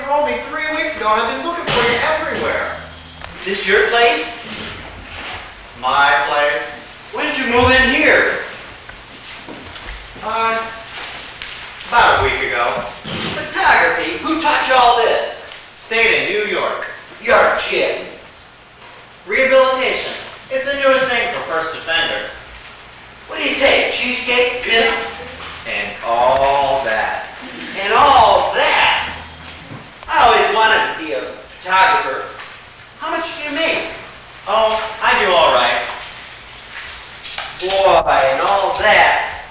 told me 3 weeks ago, and I've been looking for you everywhere. This your place? My place? When did you move in here? About a week ago. Photography? Who taught you all this? Stayed in New York. You're kidding. Rehabilitation. It's the newest thing for first offenders. What do you take? Cheesecake? Dinner? And all that. And all that? I always wanted to be a photographer. How much do you make? Oh, I do all right. Boy, and all that.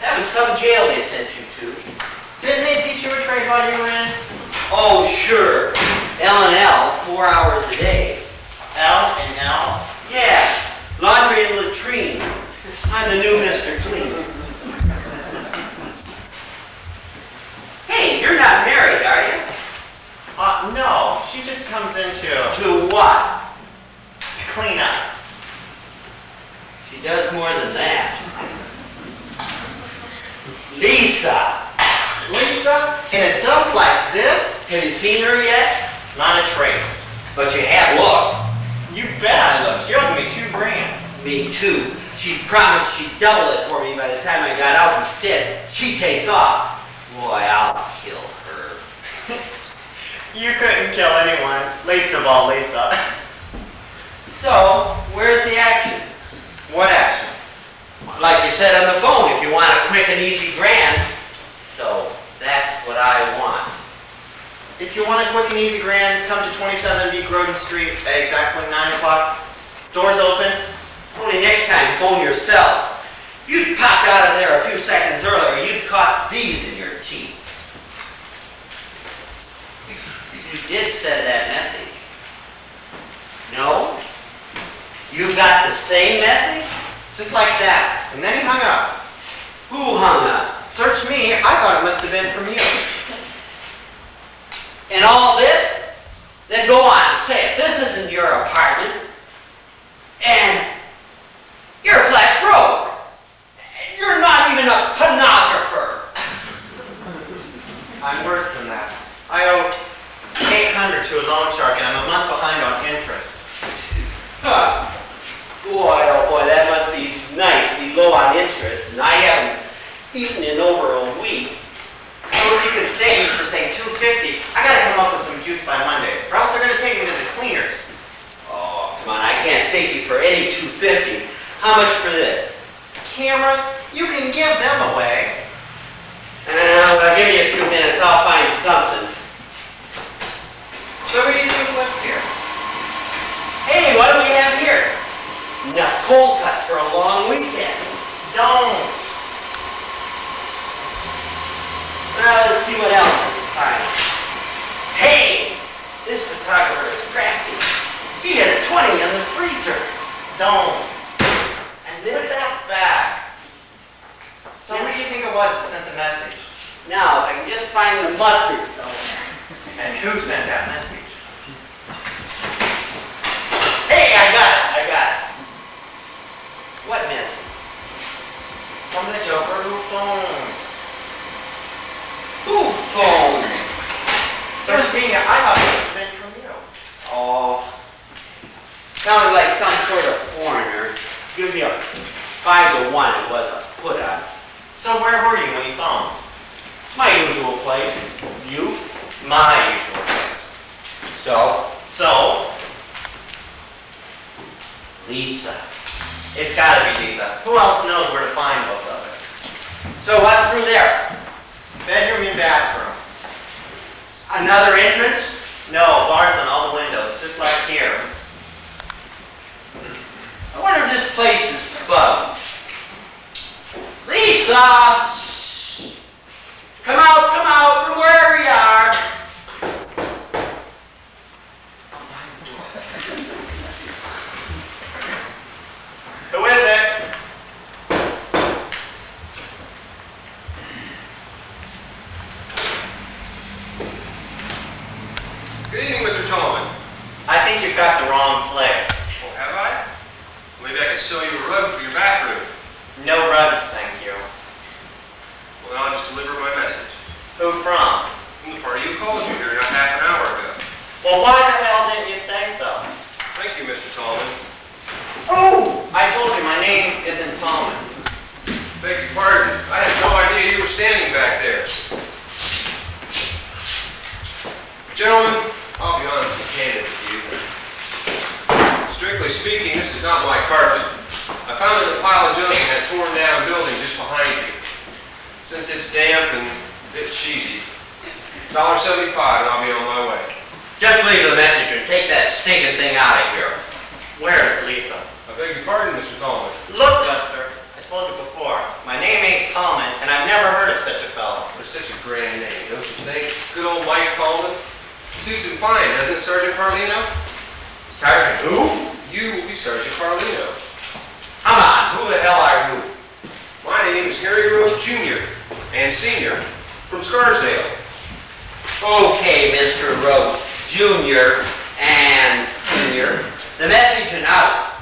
That was some jail they sent you to. Didn't they teach you a trade while you were in? Oh, sure. L&L, 4 hours a day. L&L? Yeah, laundry and latrine. I'm the new Mr. Clean. Hey, you're not married, are you? No. She just comes in To what? to clean up. She does more than that. Lisa! Lisa? In a dump like this? Have you seen her yet? Not a trace. But you have looked. You bet I looked. She owes me $2 grand. Me too. She promised she'd double it for me by the time I got out. Instead, she takes off. Boy, I'll kill her. You couldn't kill anyone. Least of all Lisa. So, where's the action? What action? Like you said on the phone, if you want a quick and easy grand. So, that's what I want. If you want a quick and easy grand, come to 27B Groden Street at exactly 9 o'clock. Doors open. Only next time, phone yourself. You'd popped out of there a few seconds earlier, you'd caught these in your teeth. You did send that message. No? You got the same message? Just like that. And then he hung up. Who hung up? Search me. I thought it must have been from you. And all this? Then go on, say it. This isn't your apartment. And you're flat broke. You're not even a pornographer. I'm worse than that. I owe $800 to a loan shark, and I'm a month behind on interest. Huh. Boy, oh boy, that must be nice to be low on interest. And I haven't eaten in over a week. So if you can stay for, say, $250, I gotta come up with some juice by Monday, or else they're gonna take me to the cleaners. oh, come on, I can't stake you for any $250. How much for this? Camera, you can give them away. Well, give me a few minutes, I'll find something. So who do you think lives here? Hey, what do we have here? Enough cold cuts for a long weekend. Don't. Well, let's see what else we can find. Hey, this photographer is crafty. He had a 20 in the freezer. Don't. And then Put that back. So who do you think it was that sent the message? now, if I can just find the mustard. So. And who sent that message? Hey, I got it. What message? From the Joker who phoned. Who phoned? Search me. I thought it was been from you. Oh, sounded like some sort of foreigner. Give me a 5 to 1. It was a put on. So where were you when you phoned? My usual place. You? My usual place. So? So? Lisa. It's gotta be Lisa. Who else knows where to find both of us? So what's through there? Bedroom and bathroom. Another entrance? No, bars on all the windows, just like here. I wonder if this place is bugged. Lisa! Come out from wherever you are. Who is it? Good evening, Mr. Tolman. I think you've got the wrong place. Oh, have I? Maybe I could sell you a rug for your bathroom. No rugs, thank you. Well, I'll just deliver my message. Who from? From the party who called you here not half Well, why the hell didn't you say so? Thank you, Mr. Tallman. Oh! I told you my name isn't Tallman. Beg your pardon. I had no idea you were standing back there. Gentlemen, I'll be honest and candid with you. Strictly speaking, this is not my carpet. I found that a pile of junk in that torn down building just behind you. Since it's damp and a bit cheesy, $1.75 and I'll be on my way. Just leave the message and take that stinking thing out of here. Where's Lisa? I beg your pardon, Mr. Tallman. Look, Buster, I told you before, my name ain't Tallman, and I've never heard of such a fellow. It's such a grand name, don't you think? Good old Mike Tallman. Suits him fine, doesn't it, Sergeant Carlino? Sergeant who? You will be Sergeant Carlino. Come on, who the hell are you? My name is Harry Rose Jr. and Sr. from Scarsdale. Okay, Mr. Rhodes, Jr. and Sr. The message and out.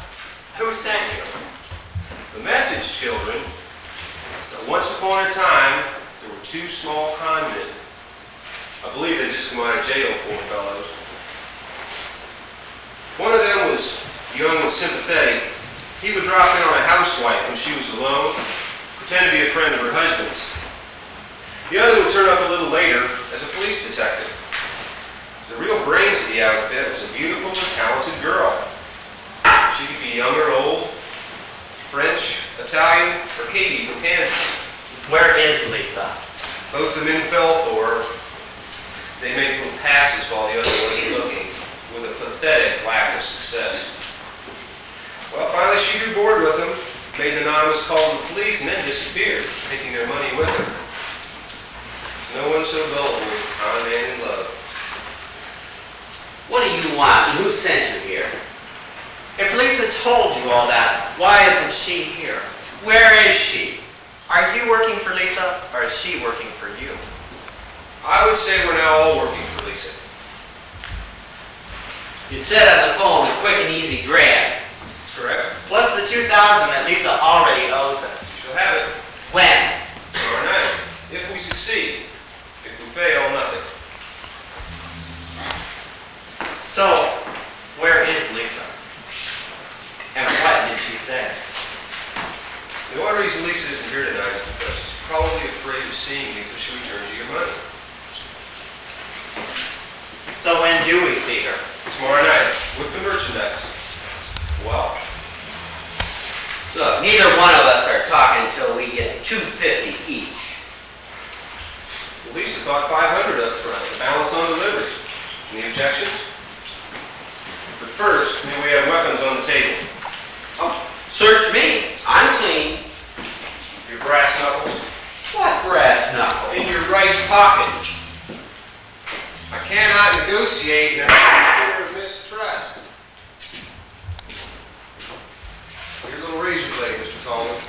Who sent you? The message, children, is that once upon a time, there were two small con men. I believe they just come out of jail, poor fellows. One of them was young and sympathetic. He would drop in on a housewife when she was alone, pretend to be a friend of her husband's. The other would turn up a little later as a police detective. The real brains of the outfit was a beautiful and talented girl. She could be young or old, French, Italian, or Katie from Canada. Where is Lisa? Both the men fell for her. They made little passes while the other wasn't looking, with a pathetic lack of success. Well, finally she grew bored with them, made an anonymous call to the police, and then disappeared, taking their money with her. No one so gullible as a con man in love. What do you want? Who sent you here? If Lisa told you all that, why isn't she here? Where is she? Are you working for Lisa, or is she working for you? I would say we're now all working for Lisa. You said on the phone a quick and easy grab. That's correct. Plus the $2,000 that Lisa already owes us. You shall have it. When? Tomorrow night. If we succeed. If we fail, nothing. So, where is Lisa? And what did she say? The only reason Lisa isn't here tonight is because she's probably afraid of seeing you until she returns you your money. So when do we see her? Tomorrow night, with the merchandise. Well. Look, neither one of us are talking until we get $250 each. Well, Lisa thought $500 up front, the balance on delivery. Any objections? But first, may we have weapons on the table? Oh, search me. I'm clean. Your brass knuckles? What brass knuckle? In your right pocket. I cannot negotiate in an atmosphere of mistrust. Your little razor blade, Mr. Tallman.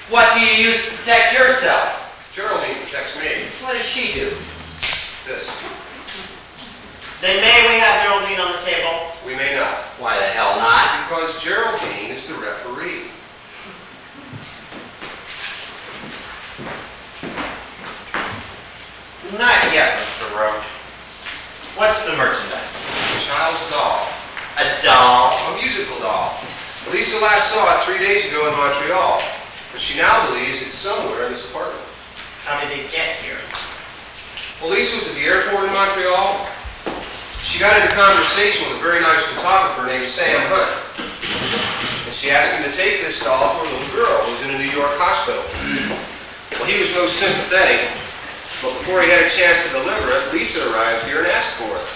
What do you use to protect yourself? Geraldine protects me. What does she do? This. Then may we have Geraldine on the table? We may not. Why the hell not? Because Geraldine is the referee. Not yet, Mr. Roach. What's the merchandise? A child's doll. A doll? A musical doll. Lisa last saw it 3 days ago in Montreal, but she now believes it's somewhere in this apartment. How did it get here? Well, Lisa was at the airport in Montreal. She got into conversation with a very nice photographer named Sam Hunt. And she asked him to take this doll for a little girl who was in a New York hospital. Well, he was most sympathetic, but before he had a chance to deliver it, Lisa arrived here and asked for it.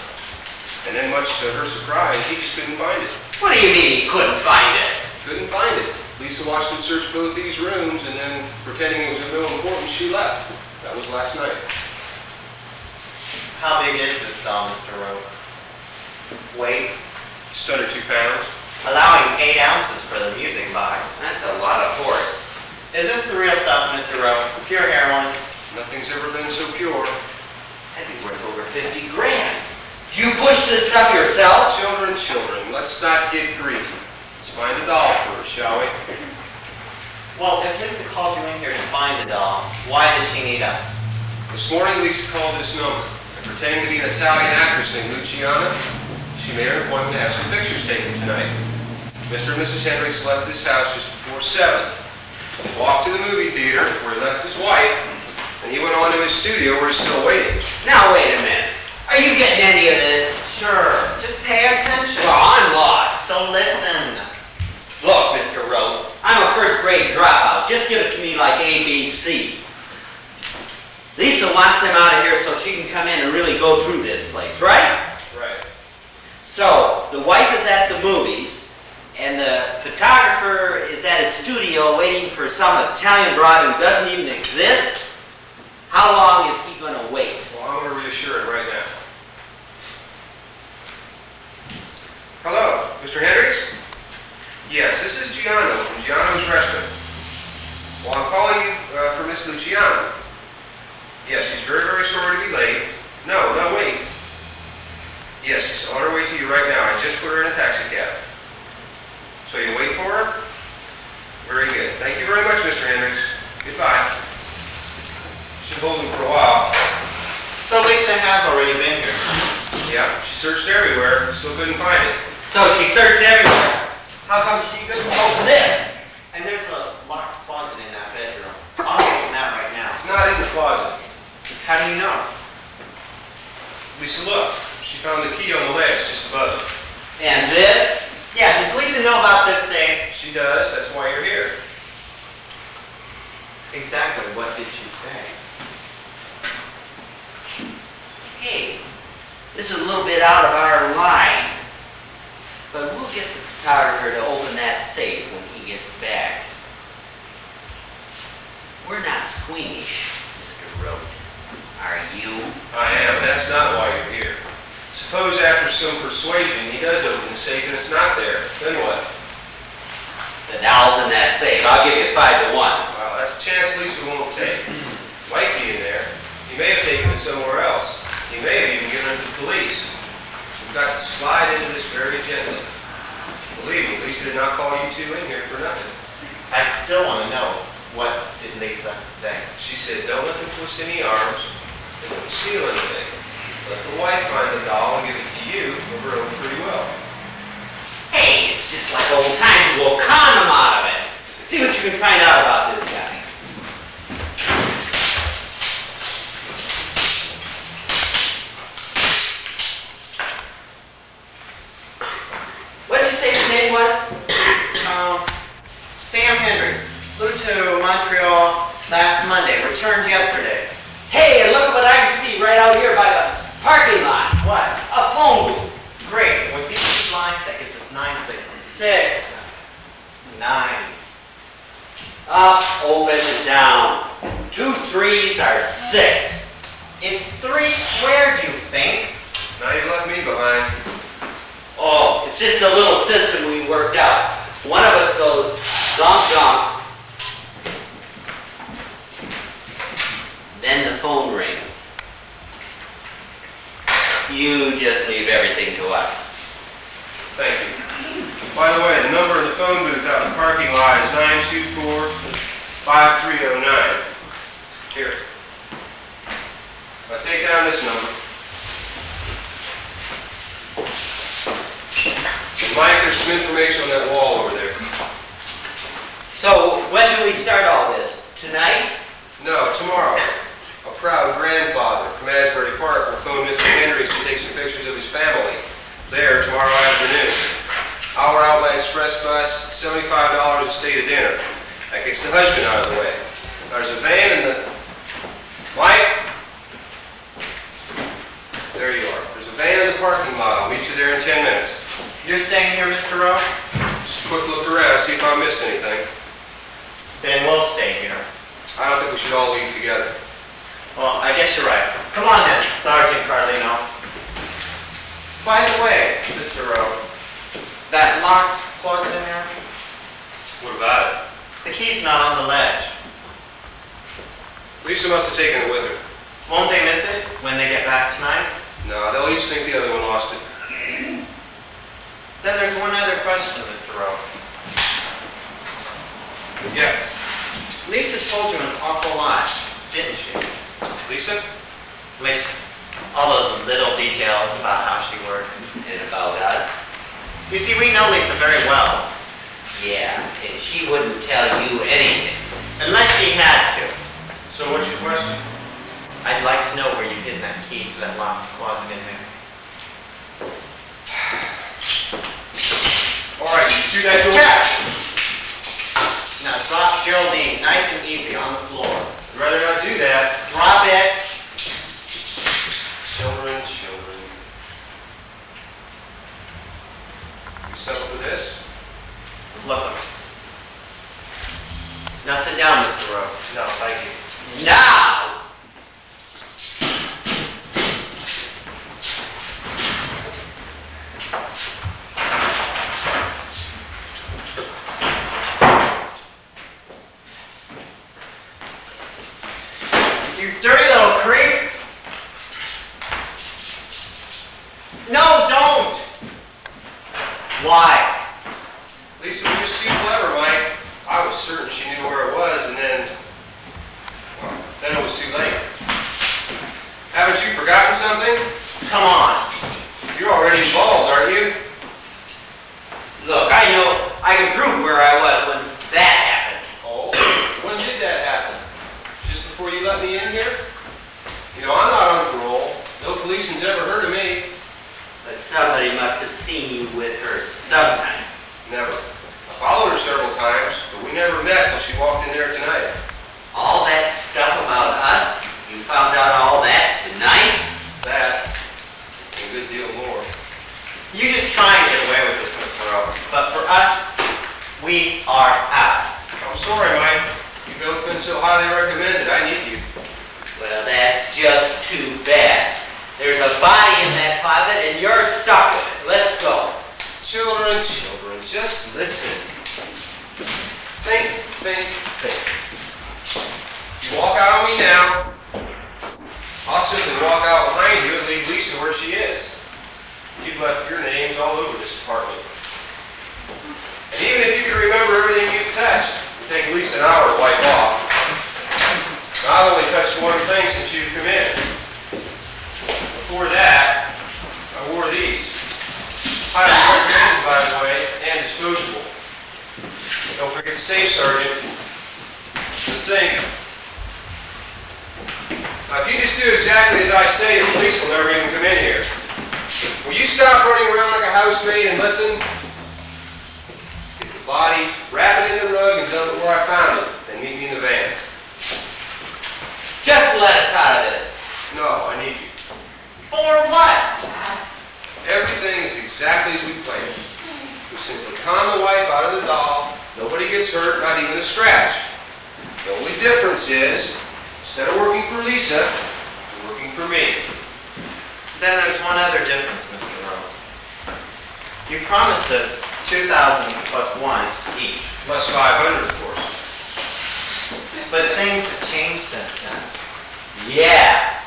And then, much to her surprise, he just couldn't find it. What do you mean he couldn't find it? Couldn't find it. Lisa watched him search both these rooms, and then, pretending it was of no importance, she left. That was last night. How big is this doll, Mr. Roach? Weight? Just under 2 pounds. Allowing 8 ounces for the music box. That's a lot of force. Is this the real stuff, Mr. Roach? Pure heroin? Nothing's ever been so pure. That'd be worth over 50 grand. You pushed this stuff yourself? Children, children, let's not get greedy. Let's find the doll first, shall we? Well, if Lisa called you in here to find the doll, why does she need us? This morning, Lisa called this number, and pretending to be an Italian actress named Luciana, she made her appointment to have some pictures taken tonight. Mr. and Mrs. Hendricks left this house just before 7. He walked to the movie theater where he left his wife, and he went on to his studio where he's still waiting. Now, wait a minute. Are you getting any of this? Sure, just pay attention. Well, I'm lost. So listen. Look, Mr. Rowe, I'm a first-grade dropout. Just give it to me like ABC. Lisa wants him out of here so she can come in and really go through this place, right? Right. So, the wife is at the movies, and the photographer is at his studio waiting for some Italian broad who doesn't even exist. How long is he going to wait? Well, I'm going to reassure him right now. Hello, Mr. Hendricks? Yes, this is Giano from Giano's Restaurant. Well, I'm calling you for Miss Luciana. Yes, she's very, very sorry to be late. No, wait. Yes, she's on her way to you right now. I just put her in a taxi cab. So you wait for her? Very good. Thank you very much, Mr. Hendricks. Goodbye. Should hold him for a while. So Lisa has already been here. Yeah, she searched everywhere, still couldn't find it. So she searched everywhere. How come she couldn't open this? And there's a locked closet in that bedroom. I'll open that right now. It's not in the closet. How do you know? Lisa, look. She found the key on the ledge just above it. And this? Yeah, does Lisa know about this safe? She does. That's why you're here. Exactly. What did she say? Hey, this is a little bit out of our line, but we'll get the photographer to open that safe when he gets back. We're not squeamish, Mr. Rowe. Are you? I am. That's not why you're here. Suppose after some persuasion he does open the safe and it's not there. Then what? The doll's in that safe. I'll give you 5 to 1. Well, that's a chance Lisa won't take. Might be in there. He may have taken it somewhere else. He may have even given it to the police. We've got to slide into this very gently. Believe me, Lisa did not call you two in here for nothing. I still want to know, what did Lisa say? She said, don't let them twist any arms, and don't steal anything. Let the wife find the doll and give it to you, over over pretty well. Hey, it's just like old times. We'll con them out of it. See what you can find out about this guy. What did you say his name was? Sam Hendricks. Flew to Montreal last Monday. Returned yesterday. Hey, and look at what I can see right out here by the parking lot. What? A phone booth. Great. With these lines, that gives us 9 signals. 6. 9. Up, open, and down. 2 3s are 6. It's 3 squared, you think? Now you've left me behind. Oh, it's just a little system we worked out. One of us goes zonk zonk. Then the phone rings. You just leave everything to us. Thank you. By the way, the number of the phone booth out in the parking lot is 924-5309. Here. Now take down this number. Mike, there's some information on that wall over there. So, when do we start all this? Tonight? No, tomorrow. A proud grandfather from Asbury Park will phone Mr. Hendricks to take some pictures of his family. There, tomorrow afternoon. Hour Outlet Express bus, $75 to stay to dinner. That gets the husband out of the way. There's a van in the... Mike? There you are. There's a van in the parking lot. I'll meet you there in 10 minutes. You're staying here, Mr. Rowe? Just a quick look around, see if I missed anything. Then we'll stay here. I don't think we should all leave together. Well, I guess you're right. Come on then, Sergeant Carlino. By the way, Mr. Rowe, that locked closet in there, What about it? the key's not on the ledge. Lisa must have taken it with her. Won't they miss it when they get back tonight? No, they'll each think the other one lost it. Then there's one other question, Mr. Rowe. Yeah. Lisa told you an awful lot, didn't she? Lisa? Lisa. All those little details about how she works And about us. You see, we know Lisa very well. Yeah, and she wouldn't tell you anything. Unless she had to. So what's your question? I'd like to know where you hid that key to that locked closet in there. All right, you do that door. Catch! Now drop Geraldine nice and easy on the floor. I'd rather not do that. Drop it. Children, children. You settle for this? Look. Now sit down, Mr. Rowe. No, thank you. Now! You dirty little creep. No, don't. Why? Lisa was just too clever, Mike. I was certain she knew where it was, and then it was too late. Haven't you forgotten something? Come on. You're already involved, aren't you? Look, I know I can prove where I was when that happened. Oh, when did that happen? Just before you let me in here? You know, I'm not on parole. No policeman's ever heard of me. But somebody must have seen you with her sometime. Never. I followed her several times, but we never met till she walked in there tonight. All that stuff about us, you found out all that tonight? That, and a good deal more. You just try and get away with this, Mr. Rowe. But for us, we are out. I'm sorry, Mike. You've both been so highly recommended. I need you. Well, that's just too bad. There's a body in that closet and you're stuck with it. Let's go. Children, children, just listen. Think, think, think. You walk out on me now. I'll simply walk out behind you and leave Lisa where she is. You've left your names all over this apartment. And even if you can remember everything you've touched, it'll take at least an hour to wipe off. I've only touched one thing since you've come in. Before that, I wore these. Highly recommended, by the way, and disposable. Don't forget the safe, Sergeant. The sink. Now, if you just do exactly as I say, the police will never even come in here. Will you stop running around like a housemaid and listen? Get the body, wrap it in the rug, and dump it where I found it. Then meet me in the van. Just let us out of this. No, I need you. For what? Everything is exactly as we planned. We simply con the wife out of the doll. Nobody gets hurt, not even a scratch. The only difference is, instead of working for Lisa, you're working for me. Then there's one other difference, Mr. Rowe. You promised us $2,000 plus 1 each. Plus 500, of course. But things have changed since then. Yeah.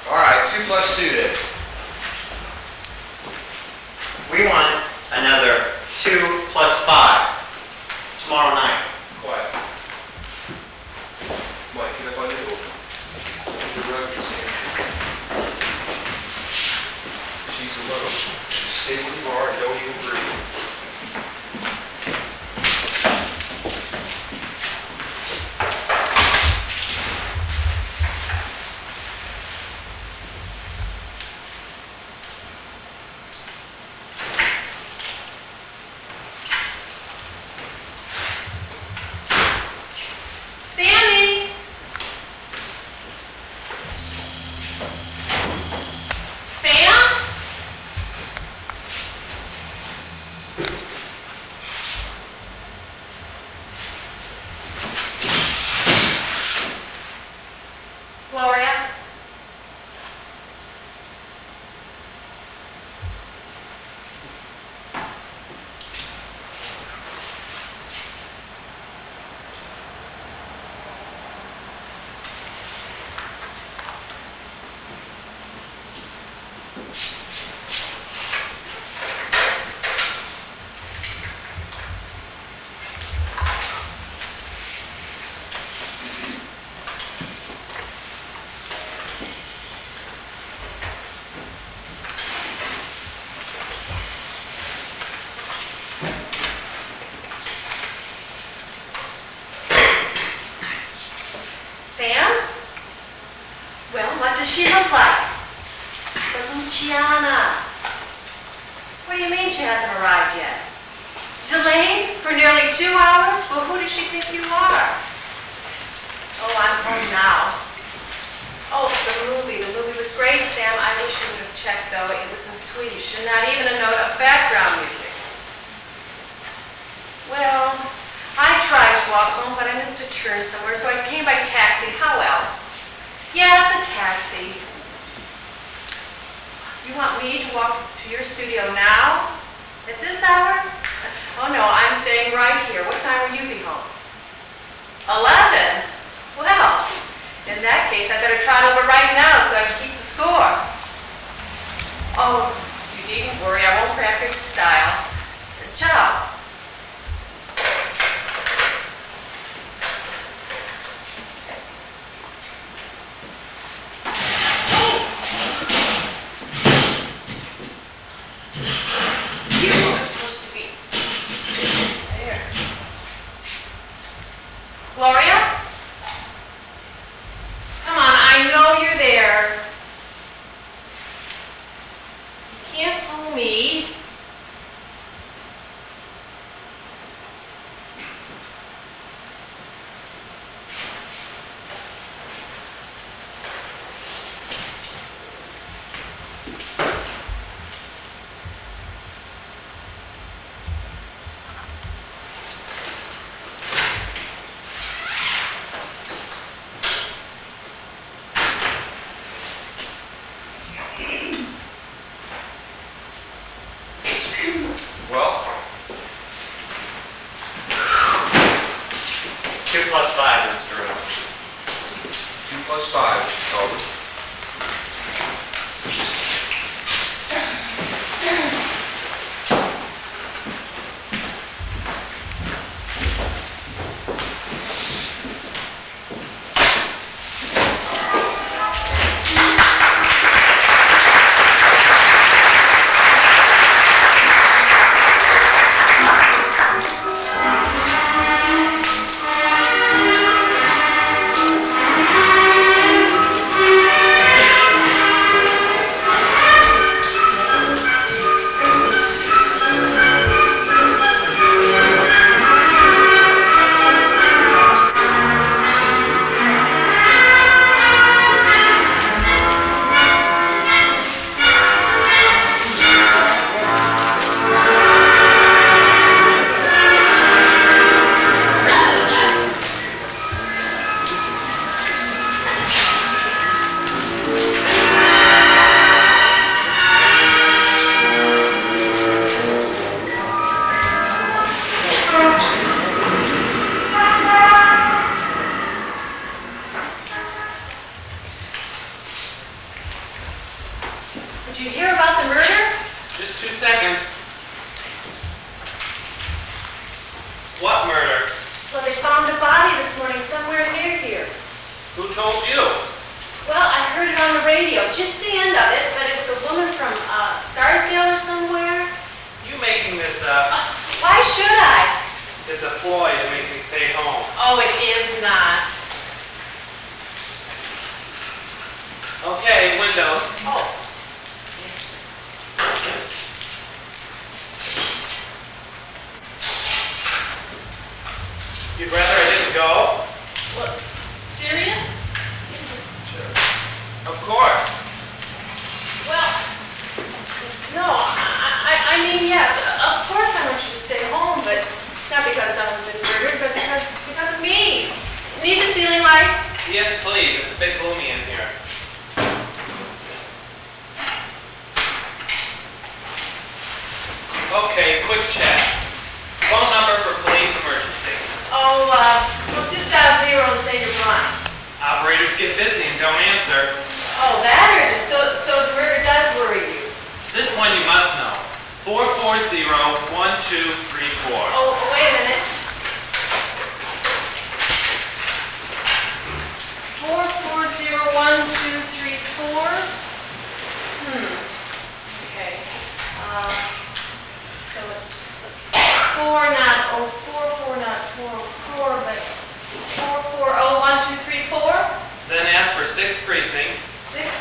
All right, 2 plus 2 then. We want another 2 plus 5 tomorrow night. Quiet. Mike, get up on your door. The rug is here. She's alone. Just stay where you are and don't even breathe. she look like? But Luciana. What do you mean she hasn't arrived yet? Delayed for nearly 2 hours? Well, who does she think you are? Oh, I'm home now. Oh, the movie was great, Sam. I wish you would have checked, though. It was in Swedish, and not even a note of background music. Well, I tried to walk home, but I missed a turn somewhere, so I came by taxi. How else? Yes, a taxi. You want me to walk to your studio now? At this hour? Oh, no, I'm staying right here. What time will you be home? 11? Well, in that case, I better trot over right now so I can keep the score. Oh, you needn't worry. I won't crack your style. Ciao. Gloria? Come on, I know you're there. You can't fool me.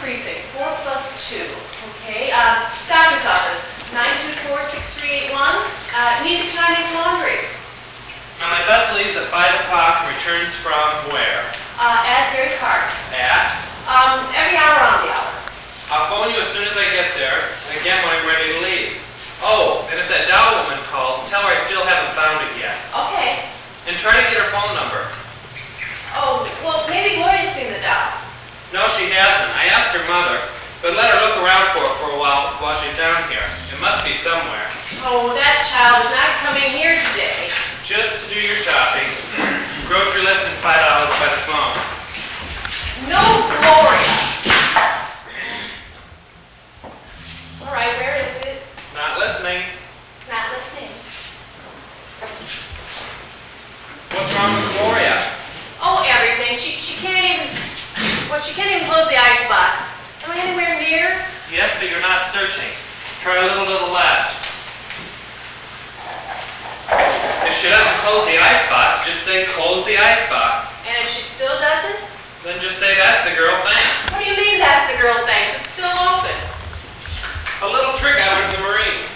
precinct, 4+2. Okay, doctor's office, 924-6381. Needed Chinese laundry. Now my bus leaves at 5 o'clock and returns from where? Asbury Park. At? Every hour on the hour. I'll phone you as soon as I get there, and again when I'm ready to leave. Oh, and if that Dow woman calls, tell her I still haven't found it yet. Okay. And try to get her phone number. Oh, well, maybe Gloria's seen the doll. No, she hasn't. I asked her mother, but let her look around for it for a while she's down here. It must be somewhere. Oh, that child is not coming here today. Just to do your shopping. Grocery less than $5 by the phone. No, Gloria. All right, where is it? Not listening. Not listening. What's wrong with Gloria? Oh, everything. She can't even. Well, she can't even close the icebox. Am I anywhere near? Yes, but you're not searching. Try a little left. If she doesn't close the icebox, just say close the icebox. And if she still doesn't? Then just say that's the girl, thanks. What do you mean that's the girl's bank? It's still open. A little trick out of the Marines.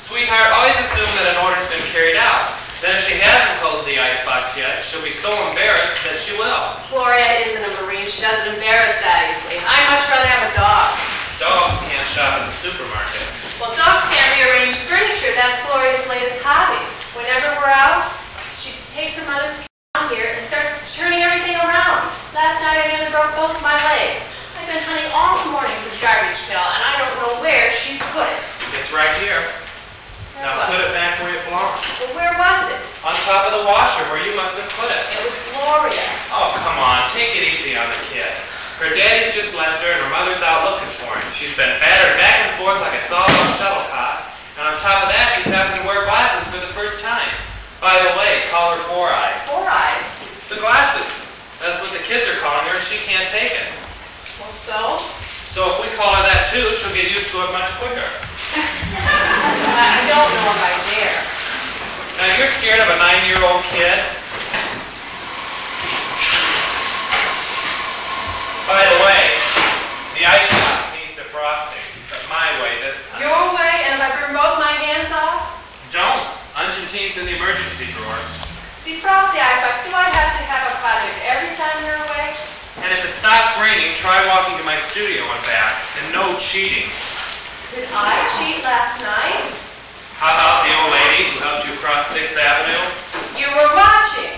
Sweetheart, always assume that an order's been carried out. Then if she hasn't closed the icebox yet, she'll be so embarrassed that she will. Gloria isn't a Marine. She doesn't embarrass that easily. I'd much rather have a dog. Dogs can't shop at the supermarket. Well, dogs can't rearrange furniture. That's Gloria's latest hobby. Whenever we're out, she takes her mother's down here and starts turning everything around. Last night I nearly broke both my legs. I've been hunting all morning for the garbage pail, and I don't know where she put it. It's right here. Now put it back where it belongs. Well, where was it? On top of the washer where you must have put it. It was Gloria. Oh, come on. Take it easy on the kid. Her daddy's just left her and her mother's out looking for him. She's been battered back and forth like a sawdust shuttlecock. And on top of that, she's having to wear glasses for the first time. By the way, call her Four Eyes. Four Eyes? The glasses. That's what the kids are calling her and she can't take it. Well, so? So if we call her that too, she'll get used to it much quicker. I don't know if I dare. Now you're scared of a 9-year-old kid? By the way, the ice box needs defrosting, but my way this time. Your way, and if I burn both my hands off? Don't. Argentine's in the emergency drawer. Defrost the icebox. Do I have to have a project every time you're away? And if it stops raining, try walking to my studio and back, and no cheating. Did I cheat last night? How about the old lady who helped you cross 6th Avenue? You were watching.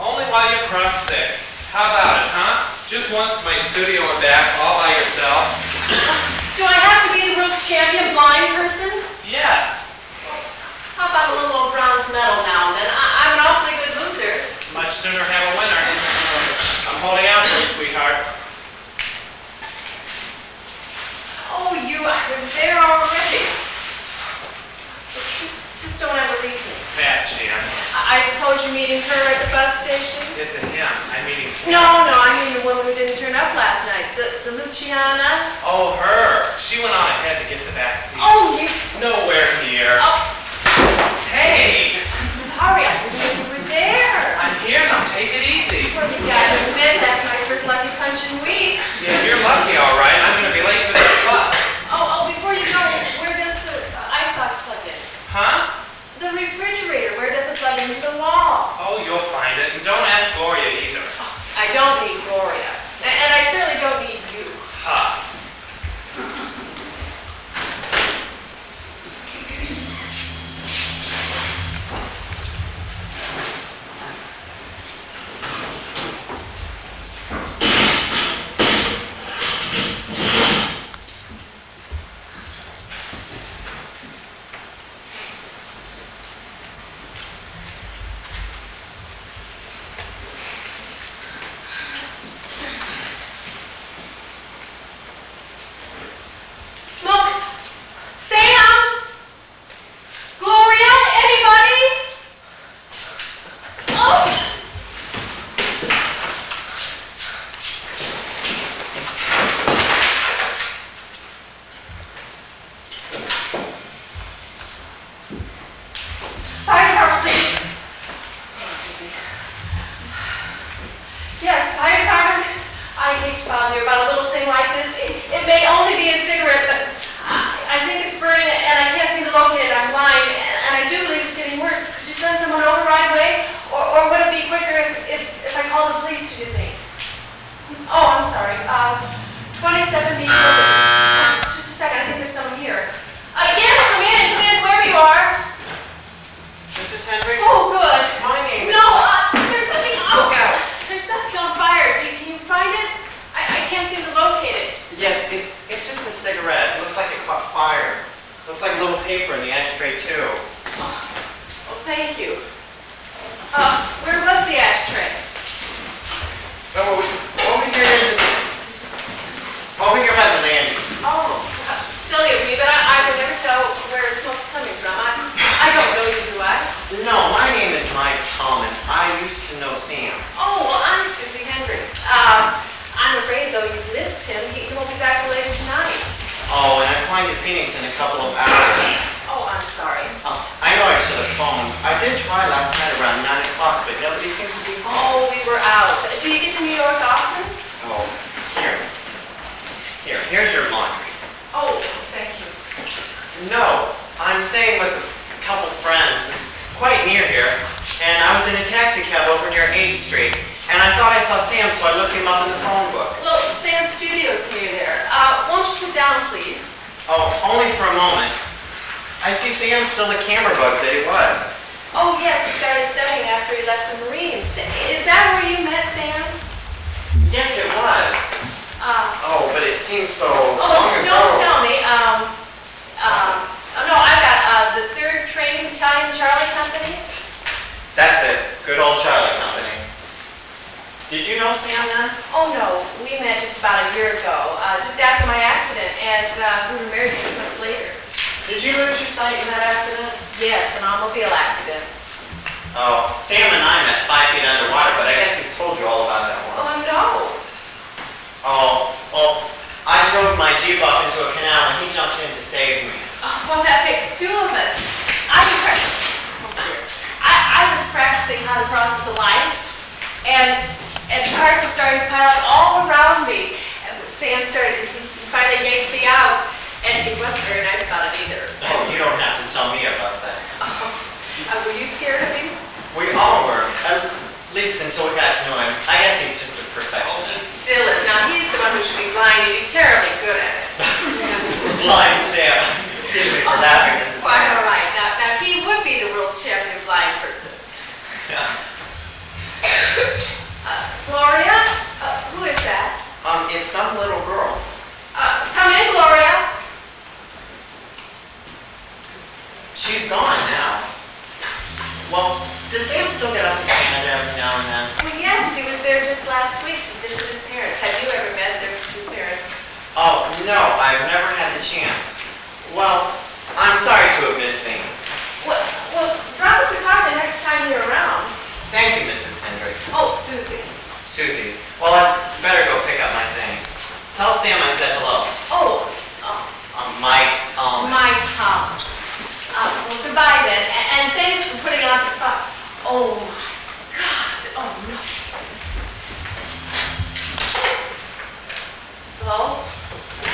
Only while you crossed 6th. How about it, huh? Just once to my studio and back, all by yourself. Do I have to be the world's champion blind person? Yes. How about a little old bronze medal now and then? I'm an awfully good loser. Much sooner have a winner. I'm holding out for you, sweetheart. Oh, I was there already. Just don't ever leave me. Fat chance. I suppose you're meeting her at the bus station? It's a him. I'm meeting him. No, I mean the woman who didn't turn up last night. The Luciana. Oh, her. She went on ahead to get the back seat. Oh, you... Nowhere near. Oh. Hey! Sorry, I didn't know you were there. I'm here now. Take it easy. Well, you gotta admit, that's my first lucky punch-in week. Yeah, you're lucky, all right. I'm going to be late for this bus. Oh, before you go, where does the icebox plug in? Huh? The refrigerator, where does it plug into the wall? Oh, you'll find it. And don't ask Gloria either. I don't need Gloria. And I certainly don't need you. Huh. 2070. Just a second, I think there's someone here. Yes, come in, wherever you are. Mrs. Hendricks? Oh, good. My name is... No, there's something Look out. There's something on fire. Can you find it? I can't seem to locate it. Yeah, it's just a cigarette. It looks like it caught fire. Looks like a little paper in the ashtray, too. Well, thank you. Where was the ashtray? Oh, over here, over here by the landing. Oh, silly of me, but I can never tell where the smoke's coming from. I don't know you, do I? No, my name is Mike Tallman. I used to know Sam. Oh, well, I'm Susie Hendricks. I'm afraid, though, you've missed him. He won't be back till later tonight. Oh, and I'm flying to Phoenix in a couple of hours. Oh, I'm sorry. I know I should have phoned. I did try last night around 9 o'clock, but nobody seemed to be home. Oh, we were out. Do you get to New York often? Oh, here's your laundry. Oh, thank you. No, I'm staying with a couple friends. It's quite near here. And I was in a taxi cab over near 8th Street. And I thought I saw Sam, so I looked him up in the phone book. Well, Sam's studio's near there. Won't you sit down, please? Oh, only for a moment. I see Sam's still the camera bug that he was. Oh, yes, he started studying after he left the Marines. Is that where you met Sam? Yes, it was. Oh, but it seems so long ago. Don't tell me. No, I've got the 3rd Training Battalion Charlie Company. That's it. Good old Charlie Company. Did you know Sam then? Oh, no. We met just about a year ago, just after my accident, and we were married 6 months later. Did you lose your sight in that accident? Yes, an automobile accident. Oh, Sam and I met 5 feet underwater, but I guess he's told you all about that one. Oh, no. Oh, well, I drove my Jeep up into a canal and he jumped in to save me. Oh, well, that makes 2 of us. I was practicing how to cross the lights, and cars were starting to pile up all around me. And Sam finally yanked me out, and he wasn't very nice about it either. Oh, you don't have to tell me about that. Were you scared of him? We all were, at least until we got to know him. I guess he's just a perfectionist. Still is. Now, he's the one who should be blind. He'd be terribly good at it. Blind Sam. Excuse me for laughing. Mrs. Quite Snyder. all right. Now, he would be the world's champion blind person. Yeah. Gloria? Who is that? It's some little girl. Come in, Gloria. She's gone now. Well, does Sam still get up to Canada every now and then? Well, yes, he was there just last week to visit his parents. Have you ever met his parents? Oh, no, I've never had the chance. Well, I'm sorry to have missed Sam. Well, drop us a card the next time you're around. Thank you, Mrs. Hendricks. Oh, Susie. Susie. Well, I'd better go pick up my things. Tell Sam I said hello. Oh. Mike Tallman. Mike Tallman. Well, goodbye then, and thanks for putting on the fun. Oh, my God. Oh, no. Hello?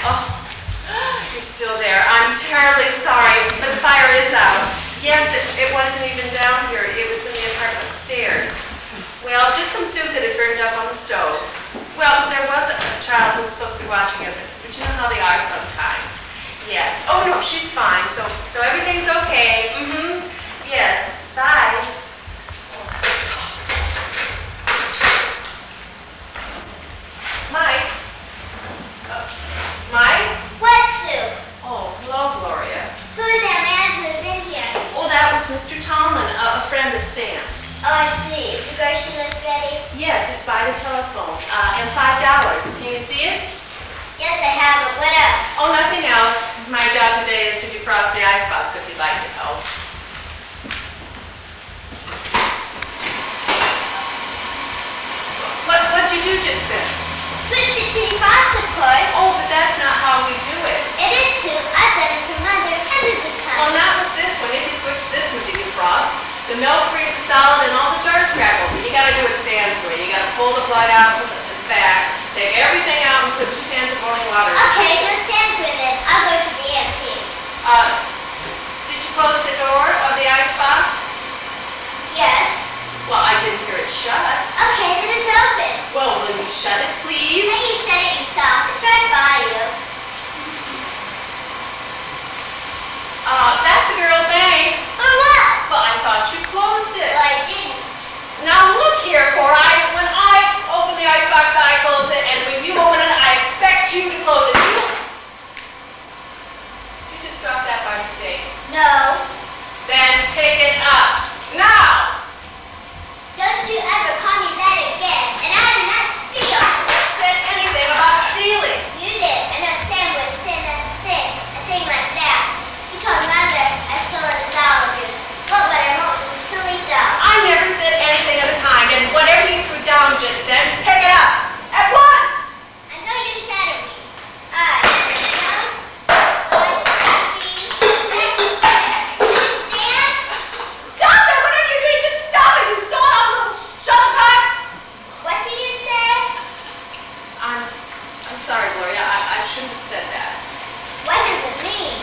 Oh, you're still there. I'm terribly sorry, but the fire is out. Yes, it wasn't even down here. It was in the apartment upstairs. Well, just some soup that had burned up on the stove. Well, there was a child who was supposed to be watching it, but you know how they are sometimes. Yes. Oh, no, she's fine. So everything's okay. Mm-hmm. Yes. Bye. Mike? Mike? What soup? Oh, hello, Gloria. Who is that man who's in here? Oh, that was Mr. Tallman, a friend of Sam's. Oh, I see. Is the grocery list ready? Yes, it's by the telephone. And $5. Can you see it? Yes, I have, but what else? Oh, nothing else. My job today is to defrost the icebox if you'd like to help. What'd you do just then? Switched it shouldn't have said that. What does it mean?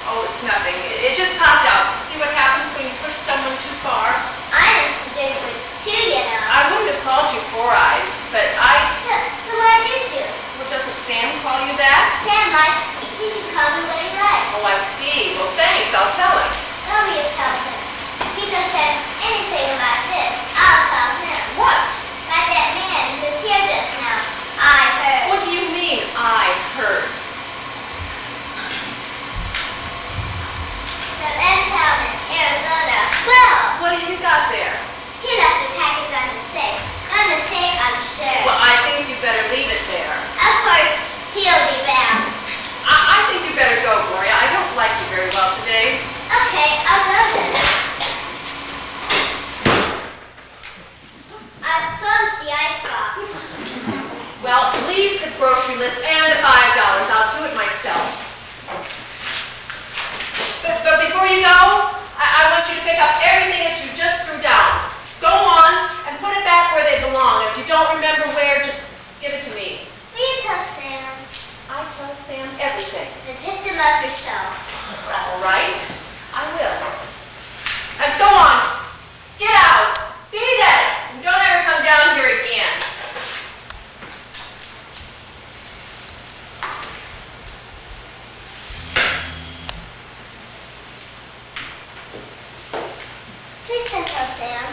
Oh, it's nothing. It just popped out. See what happens when you push someone too far? I am doing it too, you know. I wouldn't have called you Four Eyes, but I... So what did you? Well, doesn't Sam call you that? Sam likes me. He can call me what he likes. Oh, I see. Well, thanks. I'll tell him. Tell me you tell him. If he does say anything about this, I'll tell him. What? About that man who was here just now. I heard. What do you mean, I heard? From N-Town in Arizona. Well, What have you got there? he left the package on the safe. No mistake, I'm sure. Well, I think you better leave it there. Of course, he'll be bound. I think you better go, Gloria. I don't like you very well today. Okay, I'll go then. I've closed the icebox. Well, leave the grocery list and the $5. I'll do it myself. But before you go, I want you to pick up everything that you just threw down. Go on and put it back where they belong. If you don't remember where, just give it to me. Will you tell Sam? I tell Sam everything. And pick them up yourself. All right, I will. Now go on. Get out. Beat it. And don't ever come down here again. Please don't tell Sam.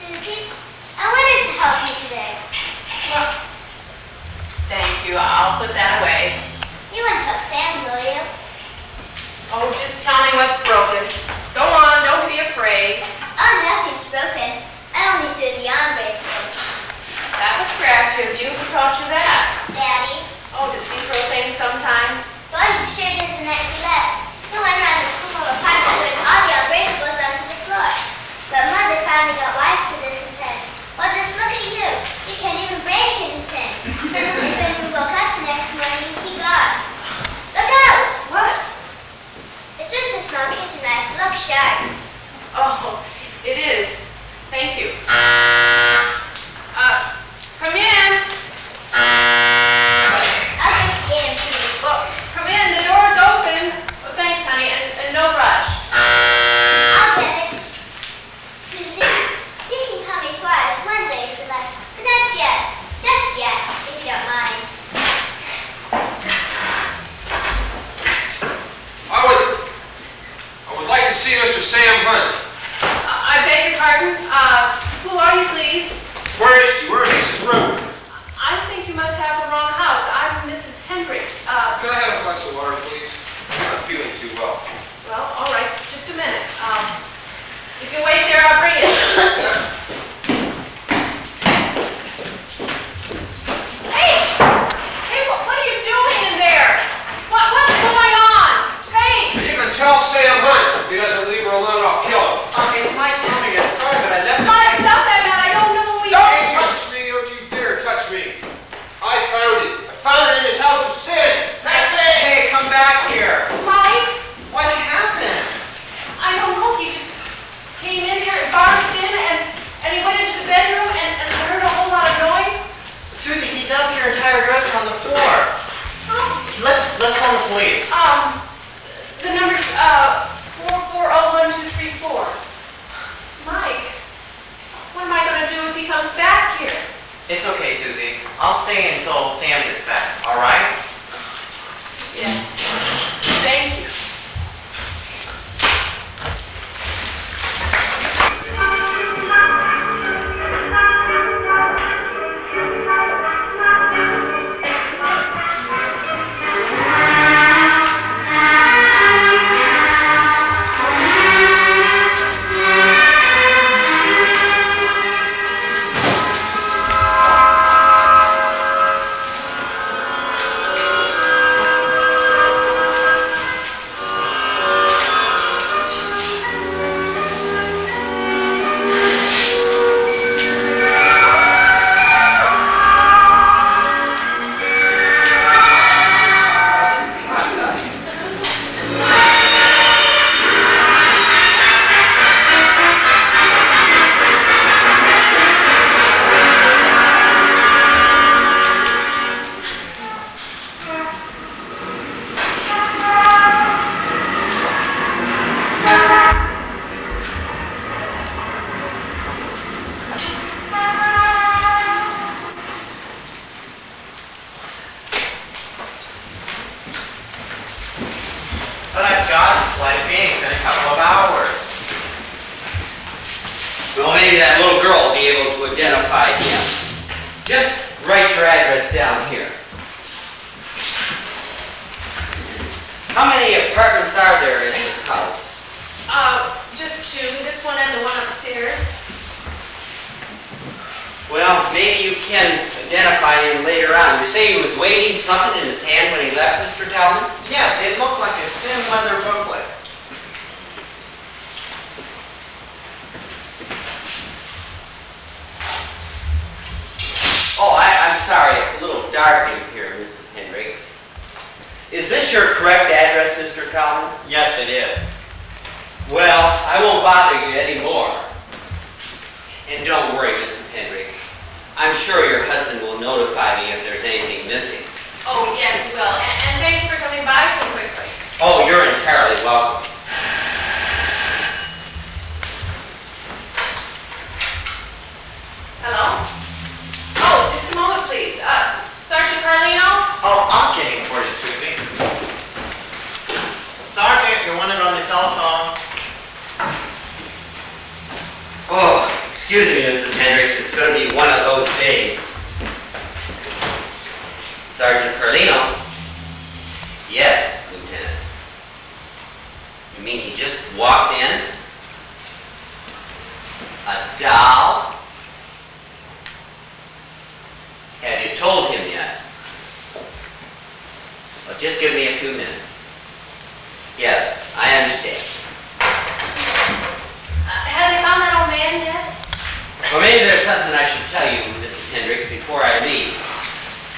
Susie, I wanted to help you today. Well, thank you. I'll put that away. You won't tell Sam, will you? Oh, just tell me what's broken. Go on. Don't be afraid. Oh, nothing's broken. I only threw the ombre through. That was crafty of you. Who taught you that? Daddy. Oh, does he throw things sometimes? Boy, he sure doesn't actually left. He went around the pool of park throwing all the unbreakables onto the floor. But Mother finally got wise to this and said, well, just look at you. You can't even break anything. And when we woke up the next morning, he gone. Look out! What? It's just a small kitchen knife. Look sharp. Oh, it is. Thank you. Come in. I'll just get him to you. Well, come in. The door's open. Oh, thanks, honey, and no rush. I'll get it. Susie, you can call me Forrest one day if you like, but not yet. Just yet, if you don't mind. I would like to see Mr. Sam Hunt. I beg your pardon. Who are you, please? Where is she? Where is his room? I think you must have the wrong house. I'm Mrs. Hendricks. Could I have a glass of water, please? I'm not feeling too well. Well, all right. Just a minute. If you wait there, I'll bring it. Hey, what are you doing in there? What's going on? Hey! You can tell Sam Hunt. If he doesn't leave her alone, I'll kill him. It's my time to get started, but I left Stop that, man. I don't know who you Don't are. touch me. Don't you dare touch me. I found it. I found it in his house of sin. That's it. Hey, come back here. Mike? What happened? I don't know. He just came in here and barged in, and he went into the bedroom, and I heard a whole lot of noise. Susie, he dumped your entire dresser on the floor. Let's call the police. The number's 4401-234. Mike, what am I going to do if he comes back here? It's okay, Susie. I'll stay until Sam gets back, all right? Yes. Thank you. flight of Phoenix in a couple of hours. Well, maybe that little girl will be able to identify him. Just write your address down here. How many apartments are there in this house? Just two. This one and the one upstairs. Well, maybe you can identify him later on. You say he was waving something in his hand when he left, Mr. Talman? Yes, it looked like a thin leather booklet. Oh, I'm sorry. It's a little dark in here, Mrs. Hendricks. Is this your correct address, Mr. Talman? Yes, it is. Well, I won't bother you anymore. And don't worry, Mrs. Hendricks. I'm sure your husband will notify me if there's anything missing. Oh, yes, he will. And thanks for coming by so quickly. Oh, you're entirely welcome. Hello? Oh, just a moment, please. Sergeant Carlino? Oh, I'll get him for you, Susie. Sergeant, you're wanted on the telephone. Oh, excuse me, Mrs. Hendricks. It's going to be one of those days. Sergeant Carlino? Yes, Lieutenant. You mean he just walked in? A doll? Have you told him yet? Well, just give me a few minutes. Yes, I understand. Have they found that old man yet? Well, maybe there's something I should tell you, Mrs. Hendricks, before I leave.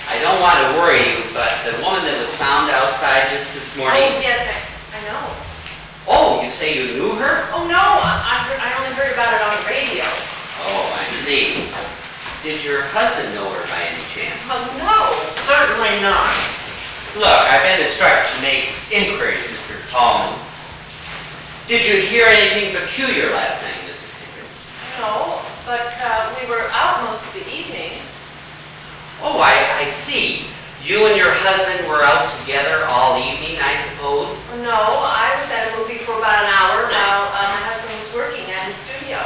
I don't want to worry you, but the woman that was found outside just this morning... Oh, yes, I know. Oh, you say you knew her? Oh, no, I only heard about it on the radio. Oh, I see. Did your husband know her by any chance? Oh, no. Certainly not. Look, I've been instructed to make inquiries, Mr. Tallman. Did you hear anything peculiar last night, Mrs. Hendricks? No, but we were out most of the evening. Oh, I see. You and your husband were out together all evening, I suppose? No, I was at a movie for about an hour while my husband was working at his studio.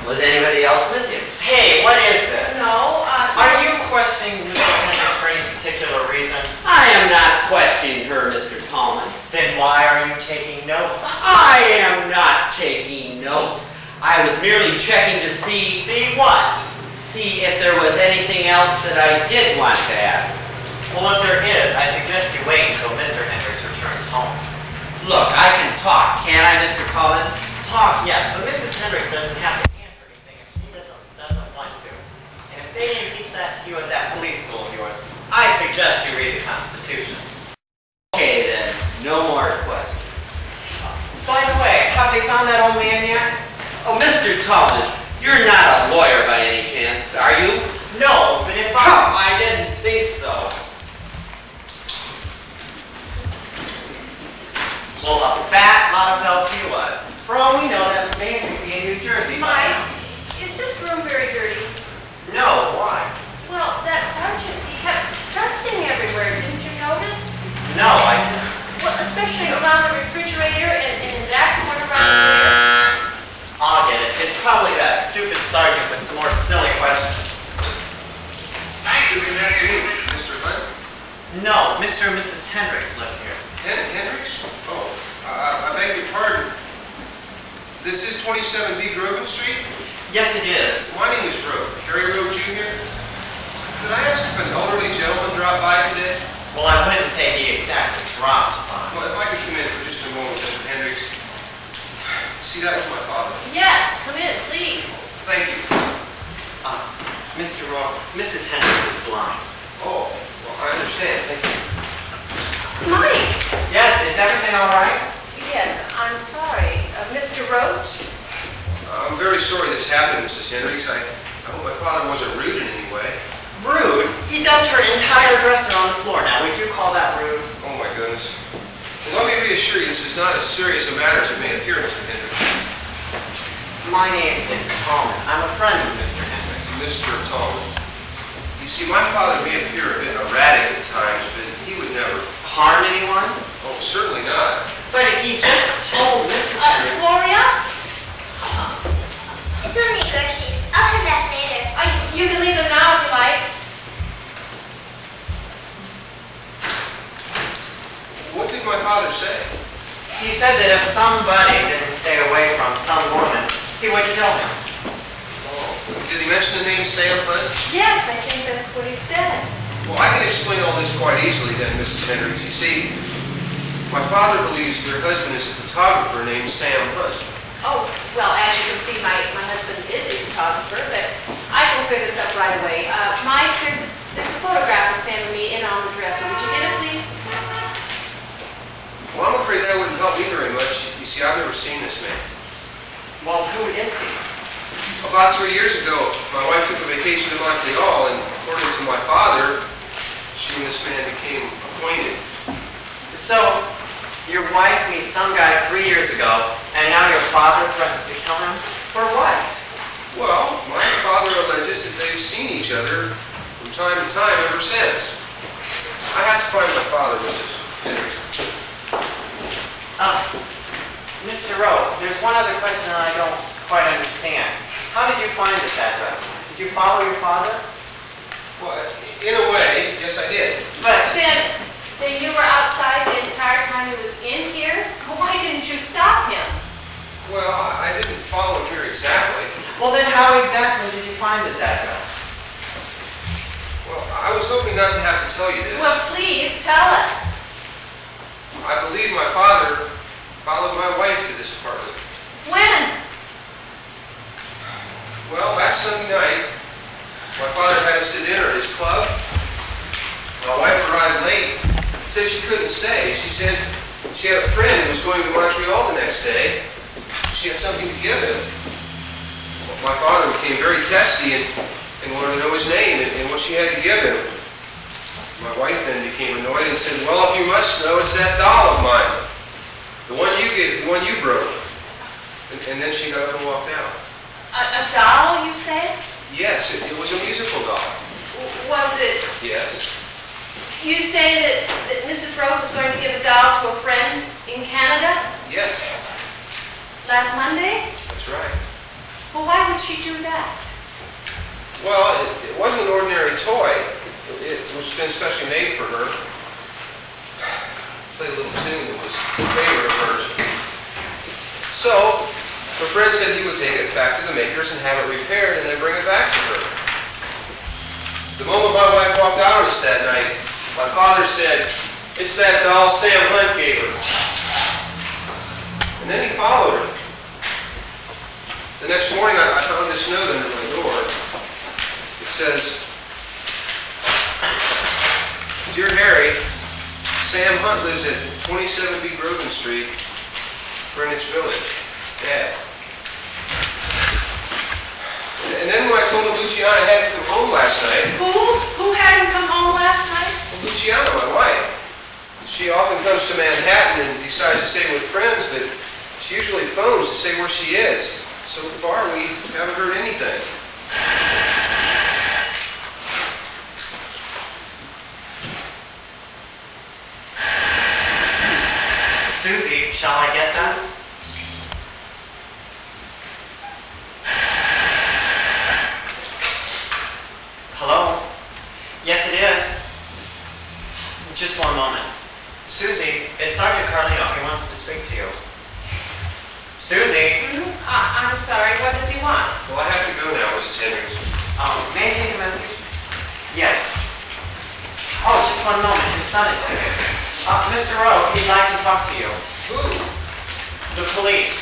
Was anybody else with him? Hey, what is this? No, Are you questioning Mrs. Hendricks for any particular reason? I am not questioning her, Mr. Tallman. Then why are you taking notes? I am not taking notes. I was merely checking to see... See what? See if there was anything else that I did want to ask. Well, if there is, I suggest you wait until Mr. Hendricks returns home. Look, I can talk, can't I, Mr. Tallman? Talk, yes, but Mrs. Hendricks doesn't have to answer anything if she doesn't want to. And if they didn't teach that to you at that police school of yours, I suggest you read the Constitution. Okay, then. No more questions. By the way, have they found that old man yet? Oh, Mr. Tallman, you're not a lawyer by any chance, are you? No, but if I didn't think so. Well, a fat lot of help he was. For all we know, that man could be in New Jersey by Mike, now. is this room very dirty? No, why? Well, that sergeant, he kept dusting everywhere. Didn't you notice? No, I didn't. Well, especially around the refrigerator and in that corner right there. I'll get it. It's probably that stupid sergeant with some more silly questions. Thank you, good afternoon, Mr. Hunt. No, Mr. and Mrs. Hendricks live here. Hendricks? Oh, I beg your pardon. This is 27B Grogan Street? Yes, it is. My name is Rowe, Harry Rowe Jr. Could I ask if an elderly gentleman dropped by today? Well, I wouldn't say he exactly dropped by. Well, if I could come in for just a moment, Mr. Hendricks. See, that was my father. Yes, come in, please. Thank you. Mr. Rowe, Mrs. Hendricks is blind. Oh, well, I understand. Thank you. Mike! Yes, is everything all right? Yes, I'm sorry. Mr. Roach? I'm very sorry this happened, Mrs. Hendricks. I hope my father wasn't rude in any way. Rude? He dumped her entire dresser on the floor. Now, would you call that rude? Oh, my goodness. Well, let me reassure you, this is not as serious a matter as it may appear, Mr. Hendricks. My name is Tallman. I'm a friend of Mr. Hendricks. Mr. Tallman. You see, my father may appear a bit erratic at times, but he would never... Harm anyone? Oh, certainly not. But he just did my father say? He said that if somebody didn't stay away from some woman, he would kill him. Oh, did he mention the name Sam Hunt? Yes, I think that's what he said. Well, I can explain all this quite easily then, Mrs. Hendricks. You see, my father believes your husband is a photographer named Sam Hunt. Oh, well, as you can see, my husband is a photographer, but I can figure this up right away. Mike, there's a photograph of Sam and me in on the dresser. Would you get it, please? Well, I'm afraid that wouldn't help me very much. You see, I've never seen this man. Well, who is he? About 3 years ago, my wife took a vacation to Montreal, and according to my father, she and this man became acquainted. So, your wife meets some guy 3 years ago, and now your father threatens to kill him? For what? Well, my father alleges that they've seen each other from time to time ever since. I have to find my father, Mrs. Hendricks. Mr. Rowe, there's one other question that I don't quite understand. How did you find this address? Did you follow your father? Well, in a way, yes, I did. But Then you were outside the entire time he was in here? Why didn't you stop him? Well, I didn't follow him here exactly. well, then how exactly did you find this address? Well, I was hoping not to have to tell you this. Well, please, tell us. I believe my father followed my wife to this apartment. When? Well, last Sunday night, my father had us to dinner at his club. My wife arrived late. Said she couldn't stay. She said she had a friend who was going to Montreal the next day. She had something to give him. Well, my father became very testy and wanted to know his name and what she had to give him. My wife then became annoyed and said, well, if you must know, it's that doll of mine. The one you broke. And then she got up and walked out. A doll, you said? Yes, it was a musical doll. Was it? Yes. You say that Mrs. Rose was going to give a doll to a friend in Canada? Yes, Last Monday? that's right. Well, why would she do that? Well, it wasn't an ordinary toy. It was been specially made for her. Played a little tune that was a favorite of hers. So, her friend said he would take it back to the makers and have it repaired and then bring it back to her. The moment my wife walked out of us that night, my father said, it's that doll Sam Hunt gave her. And then he followed her. The next morning, I found this note under my door. It says, Dear Harry, Sam Hunt lives at 27B Grosvenor Street, Greenwich Village. Dad. And then when I told him Luciana hadn't come home last night. Who hadn't come home last night? Well, Luciana, my wife. She often comes to Manhattan and decides to stay with friends, but she usually phones to say where she is. So far, we haven't heard anything. Susie, shall I get that? Hello? Yes, it is. Just one moment. Susie, it's Sergeant Carlino. He wants to speak to you. Susie? I'm sorry, what does he want? Well, I have to go now, Mrs. Hendricks. May I take a message? Yes. Oh, just one moment. His son is sick. Mr. Rowe, he'd like to talk to you. Who? The police.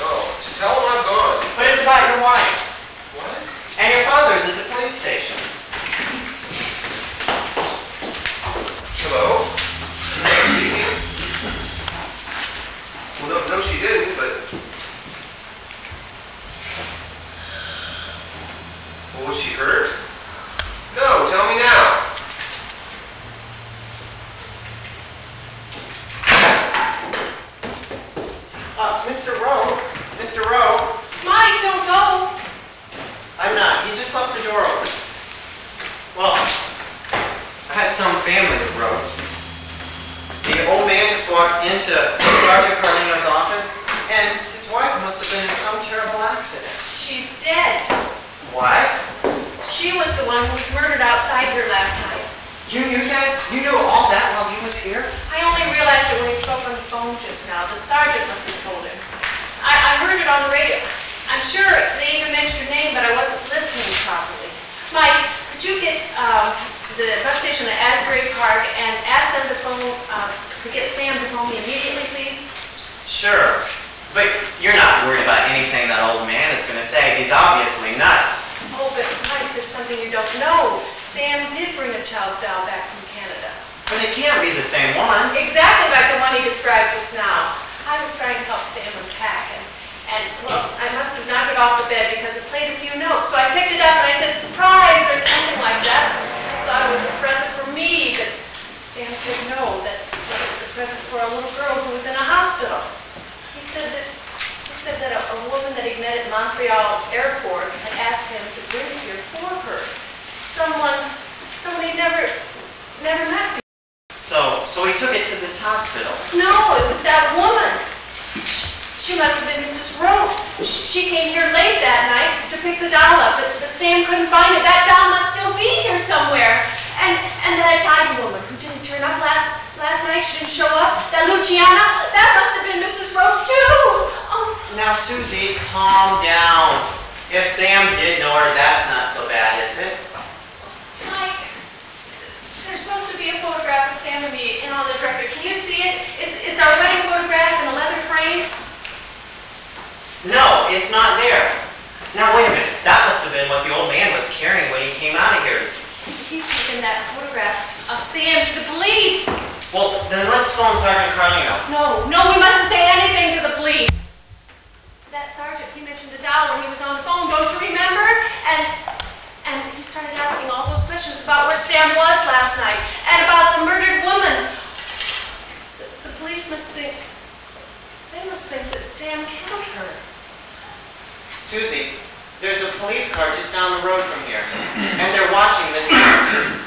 No. So tell him I'm gone. But it's about your wife. What? And your father's at the police station. Hello? Speaking. Well, no, she didn't, but... Well, was she hurt? No, tell me now. Mr. Rowe. Mike, don't go. I'm not. He just left the door open. Well, I had some family of Rowe's. The old man just walked into Sergeant Carlino's office, and his wife must have been in some terrible accident. She's dead. What? She was the one who was murdered outside here last night. You knew that? You knew all that while he was here? I only realized it when he spoke on the phone just now. The sergeant must have told him. I heard it on the radio. I'm sure they even mentioned your name, but I wasn't listening properly. Mike, could you get to the bus station at Asbury Park and ask them to get Sam to phone me immediately, please? Sure. But you're not worried about anything that old man is going to say. He's obviously nuts. Oh, but Mike, there's something you don't know. Sam did bring a child's doll back from Canada. But it can't be the same one. Exactly like the one he described just now. I was trying to help Sam unpack, and well, I must have knocked it off the bed because it played a few notes. So I picked it up and I said, surprise, or something like that. I thought it was a present for me, but Sam said no, that it was a present for a little girl who was in a hospital. He said that a woman that he met at Montreal airport had asked him to bring it here for her. Someone he'd never met before. So he took it to this hospital. No, it was that woman. She must have been Mrs. Rowe. She came here late that night to pick the doll up, but Sam couldn't find it. That doll must still be here somewhere. And that Italian woman who didn't turn up last night, she didn't show up. That Luciana, that must have been Mrs. Rowe too. Oh. Now, Susie, calm down. If Sam did know her, that's not so bad, is it? Mike, there's supposed to be a photograph of Sam and me on the dresser. Can you see it? It's our wedding photograph in a leather frame. No, it's not there. Now, wait a minute. That must have been what the old man was carrying when he came out of here. He's taken that photograph of Sam to the police. Well, then let's phone Sergeant Carlino. No, we mustn't say anything to the police. That sergeant, he mentioned the doll when he was on the phone, don't you remember? And he started asking all those questions about where Sam was last night and about the murdered woman. The police must think that Sam killed her. Susie, there's a police car just down the road from here, and they're watching this house.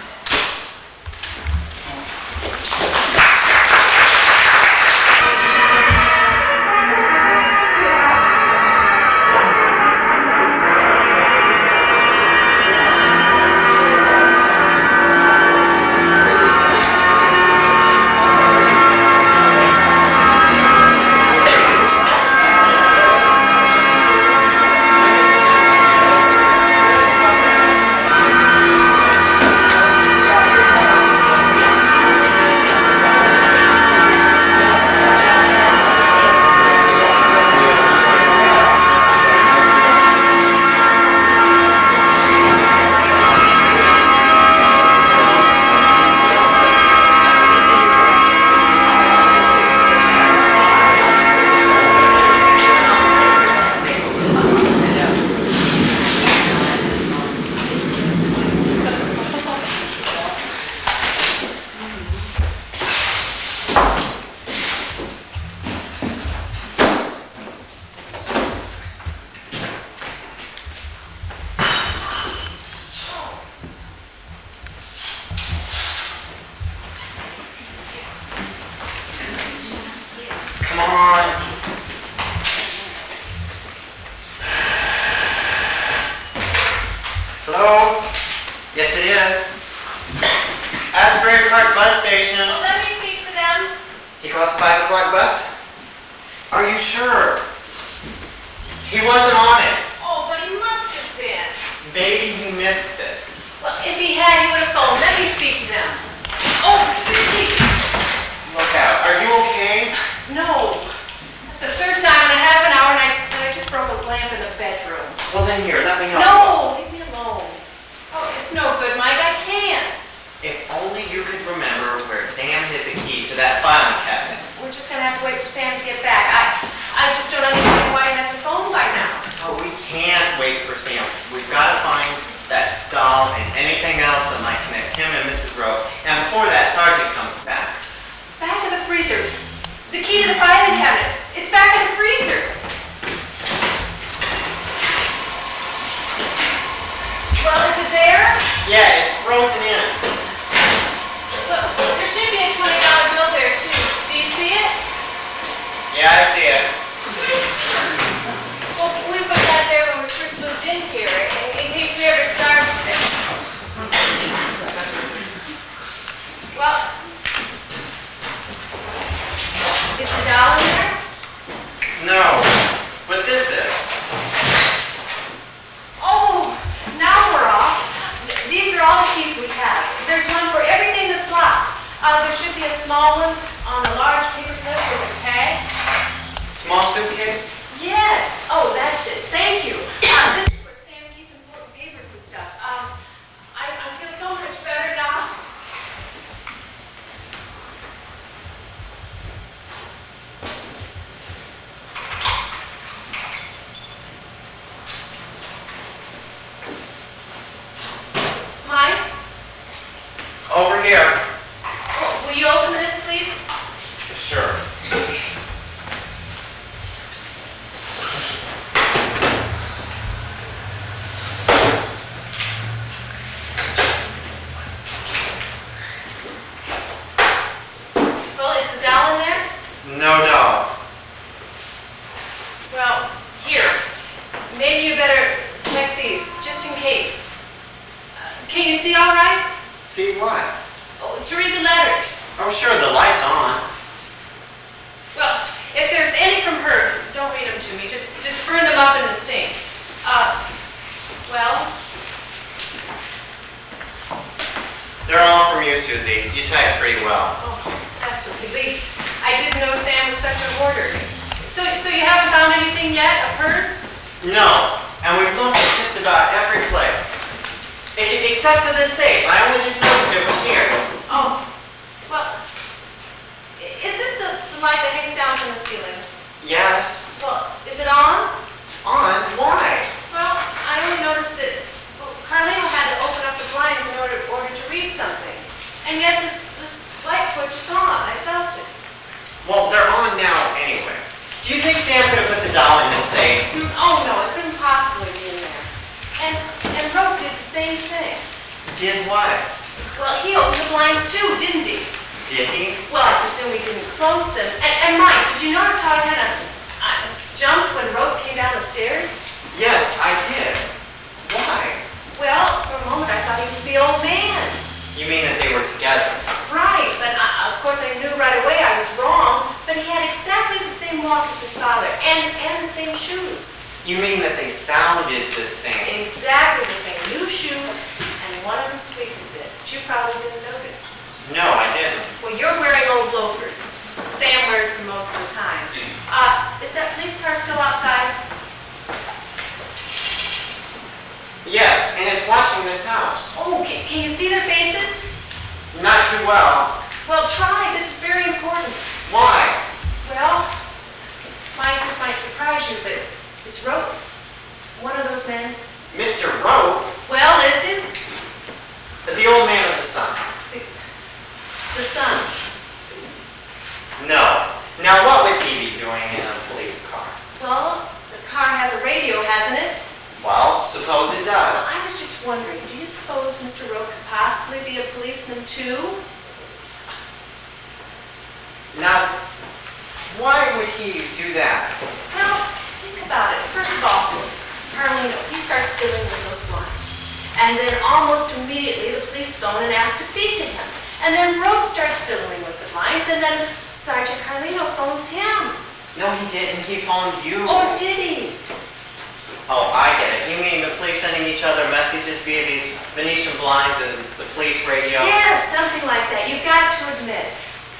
Hello? Yes, it is. Asbury Park bus station. Well, let me speak to them. He caught the 5 o'clock bus? Are you sure? He wasn't on it. Oh, but he must have been. Maybe he missed it. Well, if he had, he would have phoned. Let me speak to them. Oh, Giesey. Look out. Are you okay? No. That's the third time in a half an hour, and I just broke a lamp in the bedroom. Well, then here, let me help you. No, leave me alone. Oh, it's no good, Mike. I can't. If only you could remember where Sam hid the key to that filing cabinet. We're just going to have to wait for Sam to get back. I just don't understand why he has the phone by now. Oh, we can't wait for Sam. We've got to find that doll and anything else that might connect him and Mrs. Rowe. And before that sergeant comes back. small one on a large paper clip with a tag? Small suitcase? Yes. Oh, that's it. Thank you. This is where Sam keeps important papers and stuff. I feel so much better now. Mike? Over here. Oh, will you open this, please? Sure. Well, is the doll in there? No doll. Well, here. Maybe you better check these, just in case. Can you see all right? See what? Oh, to read the letters. Oh, sure, the light's on. Well, if there's any from her, don't read them to me. Just burn them up in the sink. Well? They're all from you, Susie. You type pretty well. Oh, that's a relief. I didn't know Sam was such a hoarder. So you haven't found anything yet of hers? No, and we've looked at just about every place. Except for this safe. I only just noticed it was here. Oh, well, is this the light that hangs down from the ceiling? Yes. Well, is it on? On? Why? Well, I only noticed that Carlino had to open up the blinds in order to read something. And yet this light switch is on. I felt it. Well, they're on now anyway. Do you think Sam could have put the doll in this safe? Oh, no, it couldn't possibly be in there. And Rope did the same thing. Did what? Well, he opened the blinds too, didn't he? Did he? Well, I presume he didn't close them. And Mike, did you notice how he kind of jumped when Rope came down the stairs? Yes, I did. Why? Well, for a moment I thought he was the old man. You mean that they were together? Right, but of course I knew right away I was wrong. But he had exactly the same walk as his father, and the same shoes. You mean that they sounded the same? Exactly the same. New shoes, and one of them squeaked a bit. But you probably didn't notice. No, I didn't. Well, you're wearing old loafers. Sam wears them most of the time. Is that police car still outside? Yes, and it's watching this house. Oh, can you see their faces? Not too well. Well, try. This is very important. Why? Well, Mike, this might surprise you, but is Rope one of those men? Mr. Rope? Well, is it? The old man with the son. The son. No. Now, what would he be doing in a police car? Well, the car has a radio, hasn't it? Well, suppose it Well, does. I was just wondering, do you suppose Mr. Rope could possibly be a policeman, too? Now, why would he do that? Well, think about it. First of all, Carlino, he starts fiddling with those blinds. And then almost immediately the police phone and ask to speak to him. And then Rope starts fiddling with the blinds, and then Sergeant Carlino phones him. No, he didn't. He phoned you. Oh, did he? Oh, I get it. You mean the police sending each other messages via these Venetian blinds and the police radio? Yes, something like that. You've got to admit,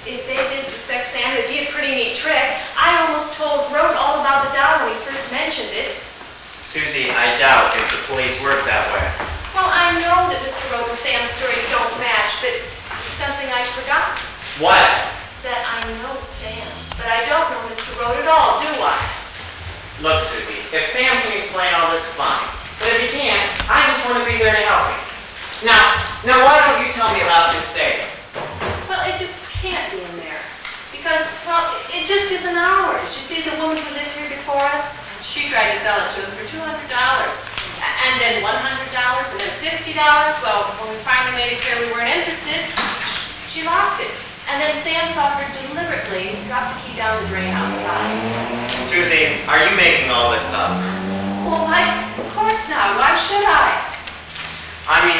if they did suspect Sam, it'd be a pretty neat trick. I almost told Rope all about the doll when he first mentioned it. Susie, I doubt if the police work that way. Well, I know that Mr. Rope and Sam's stories don't match, but it's something I forgot. What? That I know Sam, but I don't know Mr. Rope at all, do I? Look, Susie, if Sam can explain all this, fine. But if he can't, I just want to be there to help him. Now, why don't you tell me about this safe? Well, it just can't be in there. Because, well, it just isn't ours. You see, the woman who lived here before us, she tried to sell it to us for $200. And then $100, and then $50. Well, when we finally made it clear we weren't interested, she locked it. And then Sam saw her deliberately drop the key down the drain outside. Susie, are you making all this up? Well, of course not. Why should I? I mean,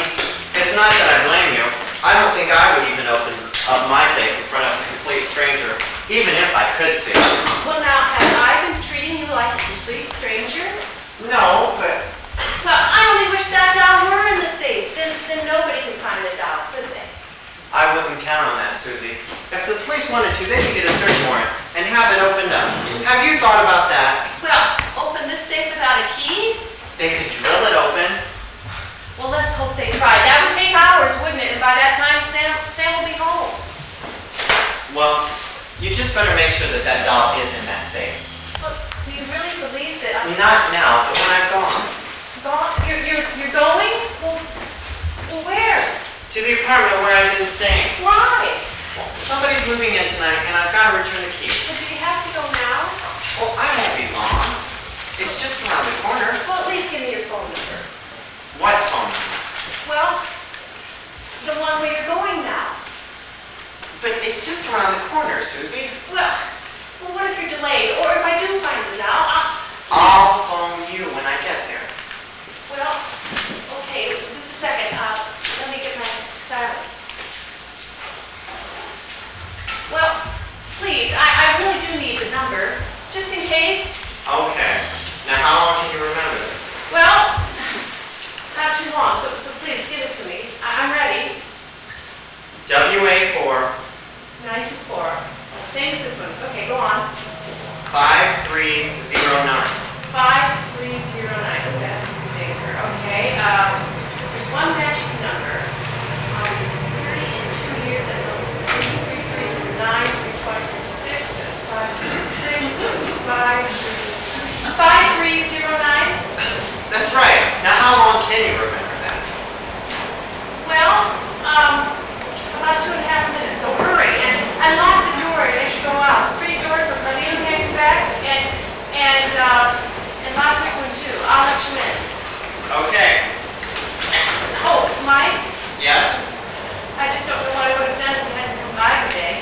it's not that I blame you. I don't think I would even open up my safe in front of a complete stranger, even if I could see it. Well, now, have I been treating you like a complete stranger? No, but... Well, I only wish that doll were in the safe. Then nobody could find the doll, could they? I wouldn't count on that, Susie. If If the police wanted to, they could get a search warrant and have it opened up. Have you thought about that? Well, open this safe without a key? They could drill it open. Well, let's hope they try. That would take hours, wouldn't it? And by that time, Sam will be home. Well, you just better make sure that that doll is in that safe. Well, do you really believe that Not now, but when I've gone. You're going? Well, where? To the apartment where I've been staying. Why? Well, somebody's moving in tonight, and I've got to return the key. But do you have to go now? Well, I won't be long. It's just around the corner. Well, at least give me your phone number. What phone number? Well, the one where you're going now. But it's just around the corner, Susie. Well, what if you're delayed? Or if I do find the doll, I'll phone you when I get there. Well, okay, just a second. Let me get my stylus. Well, please, I really do need the number, just in case. Okay. Now, how long can you remember this? Well, not too long, so please give it to me. I'm ready. WA4 924. Same as this one. Okay, go on. 5309. 5309. Oh, that's a danger. Okay. There's one magic number. 30 in 2 years. That's almost 3. 3 3 is 9. 3 twice is 6. That's 5 6. So it's 5309. That's right. Now, how long can you remember that? Well, about 2.5 minutes. So hurry and lock the door as you go out. The street door so Carlino can't come back. And lock this one too. I'll let you in. Okay. Oh, Mike, Yes? I just don't know what I would have done if you hadn't come by today.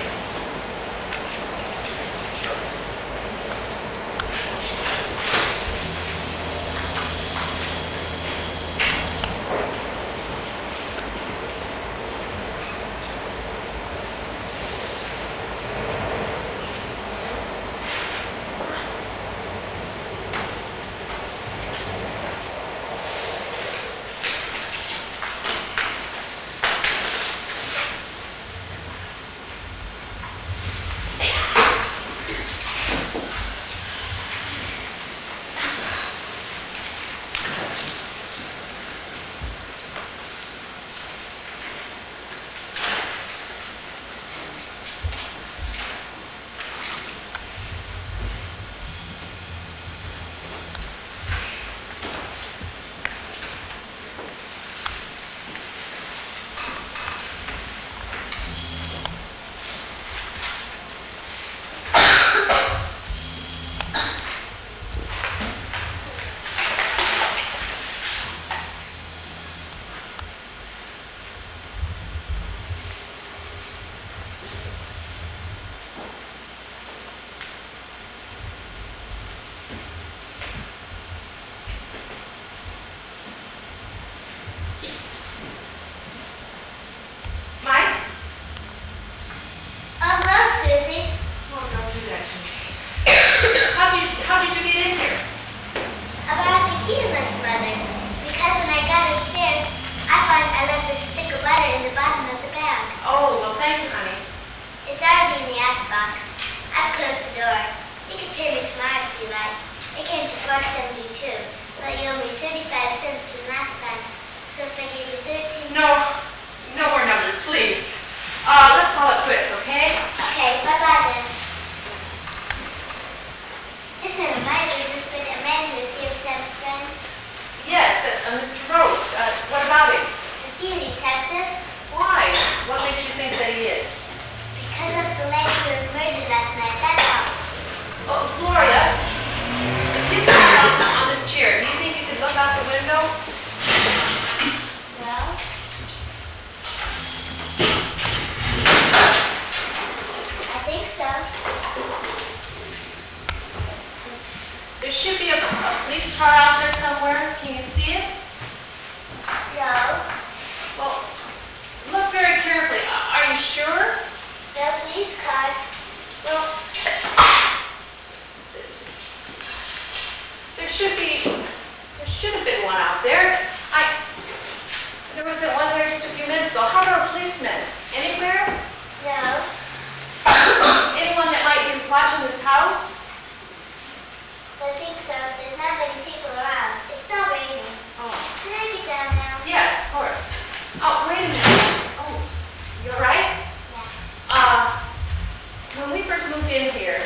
booth in here.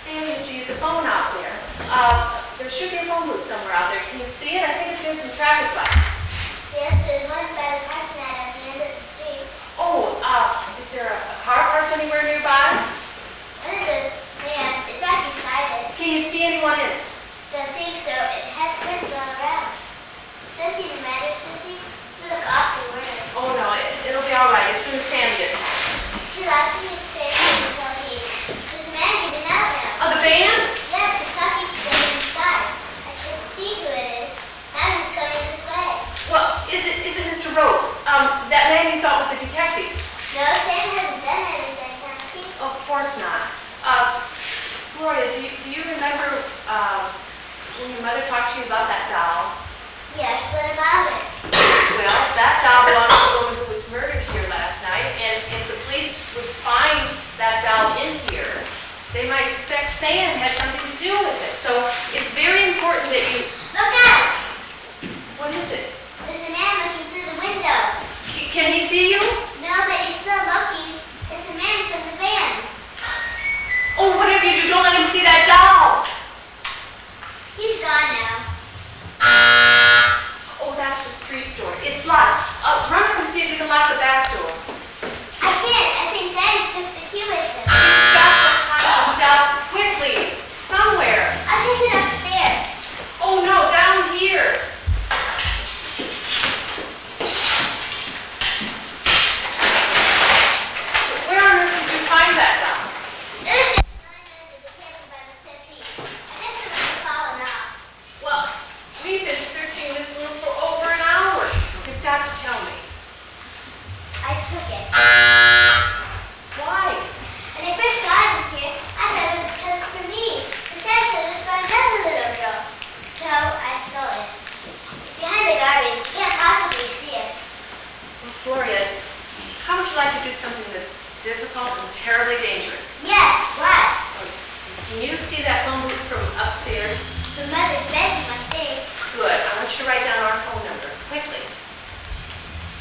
Stan used to use a phone out there. There should be a phone booth somewhere out there. Can you see it? I think there's some traffic lights. Yes, there's one by the parking lot at the end of the street. Oh, is there a car parked anywhere nearby? One of those vans, it's right beside it. Can you see anyone in it? Don't think so. It has prints all around. Doesn't even matter, Susie. You look awfully worried. Oh, no, it'll be all right as soon as Sam gets it. She's asking me to stay here until there's a man getting out now. Oh, the van? Yes, he's talking to them inside. I can't see who it is. Now he's coming this way. Well, is it Mr. Rowe? That man you thought was a detective? No, Sam hasn't done anything, has he? Of course not. Gloria, do you remember when your mother talked to you about that doll? Yes, what about it? Well, that doll belonged to the woman who was murdered here last night, and if the police would find that doll in here, they might suspect Sam had something to do with it. So it's very important that you... Look out! What is it? There's a man looking through the window. Can he see you? No, but he's still looking. It's a man from the van. Oh, whatever you do, don't let him see that doll. He's gone now. Oh, that's the street door. It's locked. Run up and see if you can lock the back door. I can't. I think Daddy took the key with him. You've got to find the steps quickly. Somewhere. I'll take it upstairs. Oh, no, down here. Where on earth did you find that doll? It was just lying under the table by the settee. I guess it must have fallen off. Well, we've been searching this room for over an hour. You've got to tell me. I took it. Why? When I first got it here, I thought it was because it's for me. The Sam said it was for another little girl. So I stole it. It's behind the garbage. You can't possibly see it. Well, Gloria, how would you like to do something that's difficult and terribly dangerous? Yes, what? Can you see that phone booth from upstairs? The mother's bedroom, I think. Good. I want you to write down our phone number, quickly.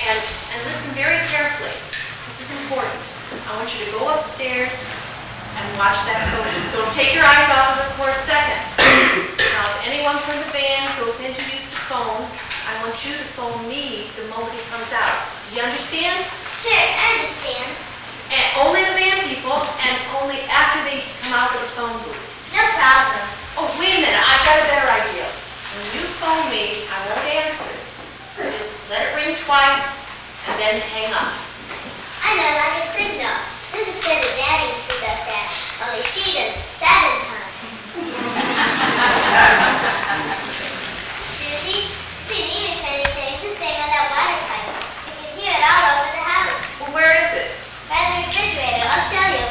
And listen very carefully. This is important. I want you to go upstairs and watch that phone booth. Don't take your eyes off of it for a second. Now, if anyone from the van goes in to use the phone, I want you to phone me the moment he comes out. Do you understand? Sure, I understand. And only the van people, and only after they come out of the phone booth. No problem. Oh, wait a minute. I've got a better idea. When you phone me, I won't answer. Just let it ring twice, and then hang up. I know, like a signal. This is better than Daddy used to do that. Only she does 7 times. Susie, if you need me for anything, just hang on that water pipe. You can hear it all over the house. Well, where is it? By the refrigerator. I'll show you.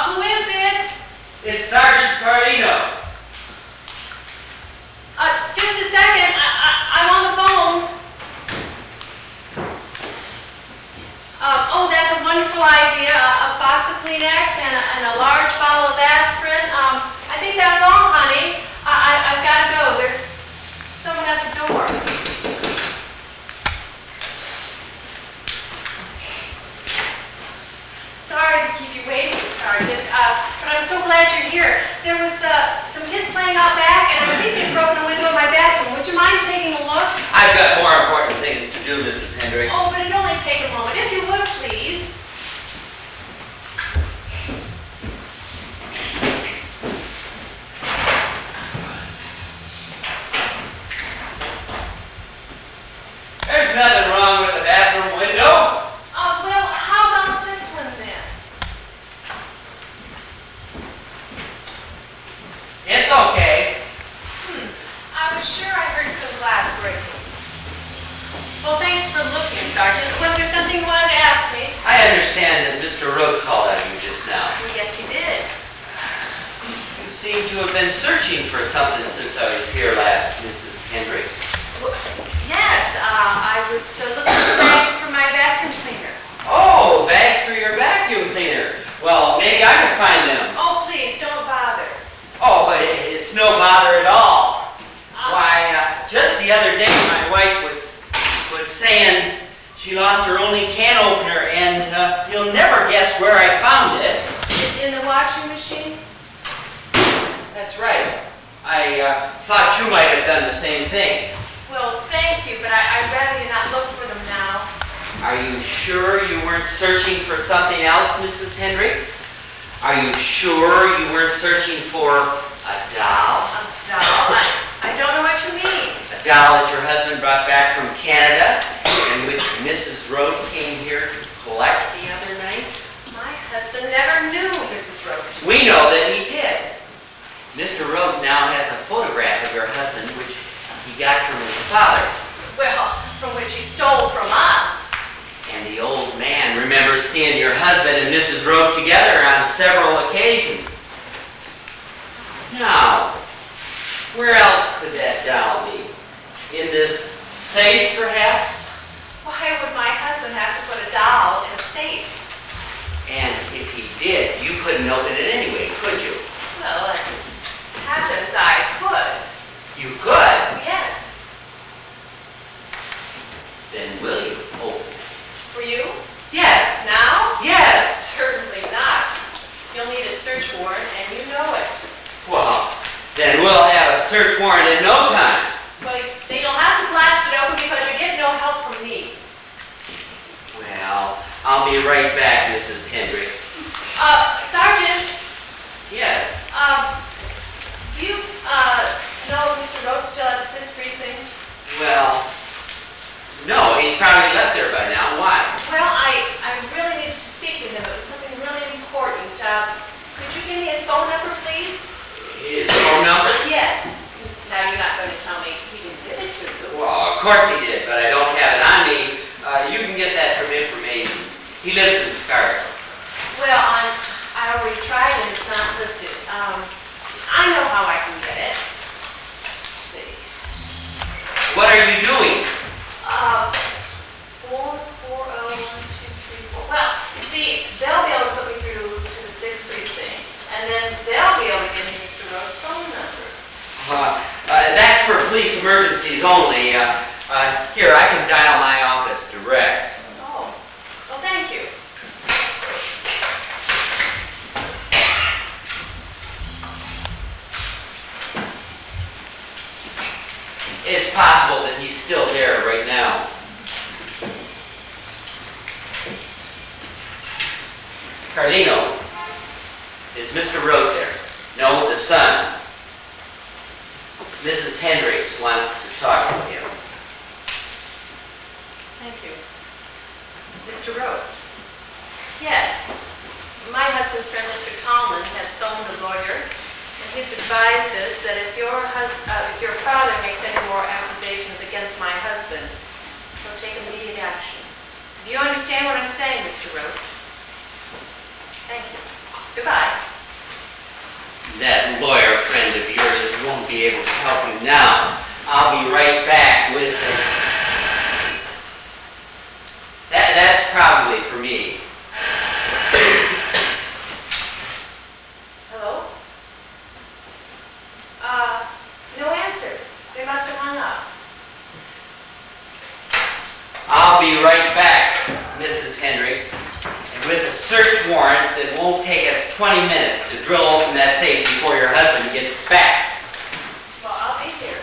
Who is it? It's Sergeant Carlino. Just a second. I'm on the phone. Oh, that's a wonderful idea. A box of Kleenex and a large bottle of aspirin. I think that's all, honey. I've got to go. There's someone at the door. Sorry to keep you waiting, Sergeant, but I'm so glad you're here. There was some kids playing out back, and I think they've broken a window in my bathroom. Would you mind taking a look? I've got more important things to do, Mrs. Hendricks. Oh, but it'd only take a moment. If you would, please. There's nothing wrong with the bathroom window. Well, how about this one then? It's okay. I was sure I heard some glass breaking. Well, thanks for looking, Sergeant. Was there something you wanted to ask me? I understand that Mr. Rowe called on you just now. Well, yes, he did. You seem to have been searching for something since I was here last, Mrs. Hendricks. Well, yes, I was looking for bags for my vacuum cleaner. Oh, bags for your vacuum cleaner. Well, maybe I can find them. Oh, please, don't bother. Oh, but it's no bother at all. Why, just the other day my wife was saying she lost her only can opener, and you'll never guess where I found it. In the washing machine? That's right. I thought you might have done the same thing. Well, thank you, but I'd rather you not look for them now. Are you sure you weren't searching for something else, Mrs. Hendricks? Are you sure you weren't searching for a doll? A doll? I don't know what you mean. A doll that your husband brought back from Canada, and which Mrs. Roach came here to collect the other night? My husband never knew Mrs. Roach. We know that he did. Mr. Roach now has a photograph of your husband, which he got from his father. Well, from which he stole from us. And the old man remembers seeing your husband and Mrs. Roach together on several occasions. Now, where else could that doll be? In this safe, perhaps? Why would my husband have to put a doll in a safe? And if he did, you couldn't open it anyway, could you? Well, if it happens, I could. You could? Yes. Then will you open it? For you? Yes. Now? Yes. Certainly not. You'll need a search warrant, and you know it. Well, then we'll have a search warrant in no time. Well, then you'll have to blast it open because you get no help from me. Well, I'll be right back, Mrs. Hendricks. Sergeant. Yes. Do you, know Mr. Roach still at the 6th precinct? Well, no, he's probably left there by now. Why? Well, I really needed to speak to him. It was something really important. Could you give me his phone number, please? His phone number? Yes. Now, you're not going to tell me he didn't give it to you. Well, of course he did, but I don't have it on me. You can get that from information. He lives in Starr. Well, I already tried and it's not listed. I know how I can get it. Let's see. What are you doing? 4401234. Well, you see, they'll be able to put me through to the 6th precinct, and then they'll be able to give me Mr. Roach's phone number. That's for police emergencies only. Here, I can dial my office direct. Oh, well, thank you. It's possible that he's still there right now. Carlino, is Mr. Roach there? No, the son. Mrs. Hendricks wants to talk to him. Thank you. Mr. Roach? Yes. My husband's friend, Mr. Tallman, has phoned the lawyer, and he's advised us that if your father makes any more accusations against my husband, he'll take immediate action. Do you understand what I'm saying, Mr. Roach? Thank you. Goodbye. That lawyer friend of yours won't be able to help you now. I'll be right back with That's probably for me. Hello? No answer. They must have hung up. I'll be right back, Mrs. Hendricks, and with a search warrant that won't take us 20 minutes to drill open that safe before your husband gets back. Well, I'll be here.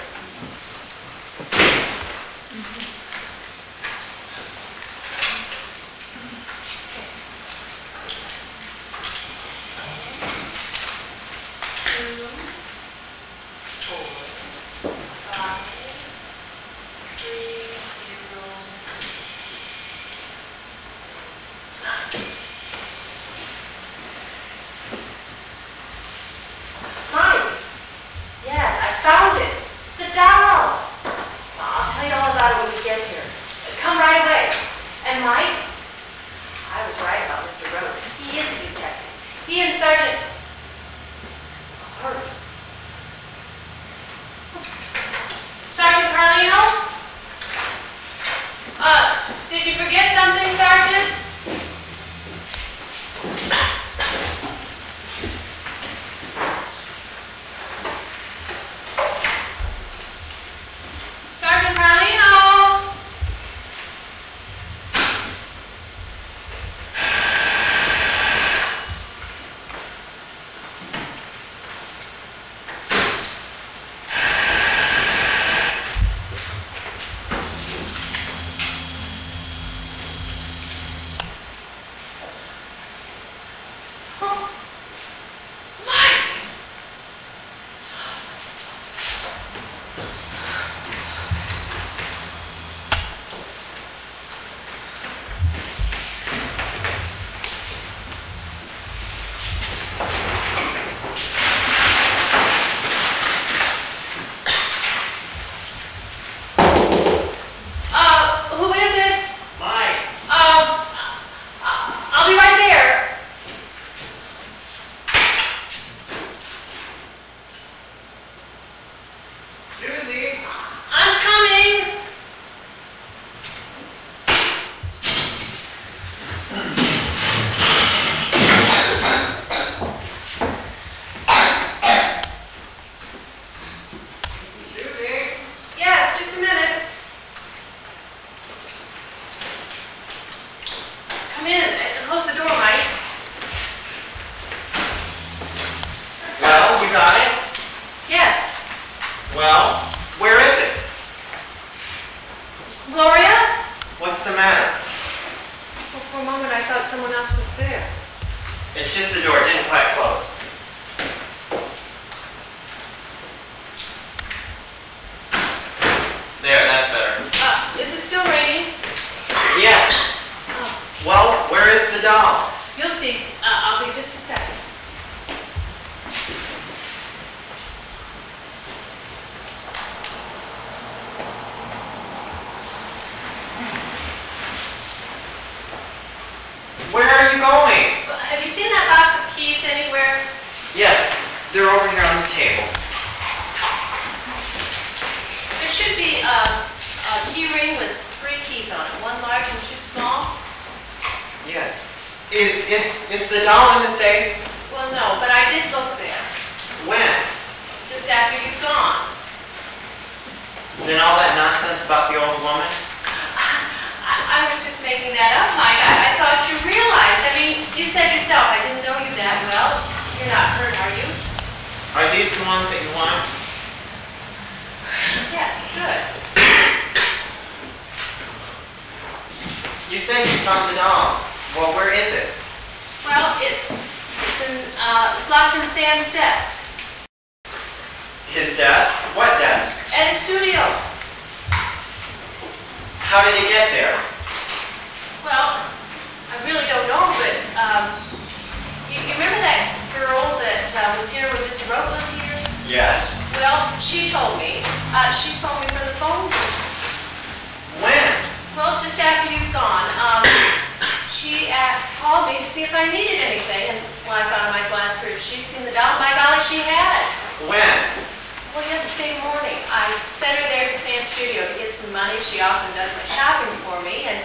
Gloria? What's the matter? Well, for a moment I thought someone else was there. It's just the door. It didn't quite close. There, that's better. Is it still raining? Yes. Oh, Well, where is the doll? you'll see. I'll be just a second. Where are you going? Have you seen that box of keys anywhere? Yes, they're over here on the table. There should be a key ring with 3 keys on it, 1 large and 2 small. Yes. Is the doll in the safe? Well, no, but I did look there, When? just after you'd gone. Then all that nonsense about the old woman? I was just making that up, Mike. I thought you realized. I mean, you said yourself, I didn't know you that well. You're not hurt, are you? Are these the ones that you want? Yes, good. You said you found the doll. Well, where is it? Well, it's locked in Sam's desk. His desk? What desk? At his studio. How did it get there? Well, I really don't know, but, do you remember that girl that was here when Mr. Rope was here? Yes. Well, she told me. She phoned me from the phone booth. When? Well, just after you'd gone. She called me to see if I needed anything, and well, I thought I might as well ask her if she'd seen the doll. By golly, she had. When? Well, yesterday morning. I sent her there to Sam's studio to get some money. She often does my shopping for me, and,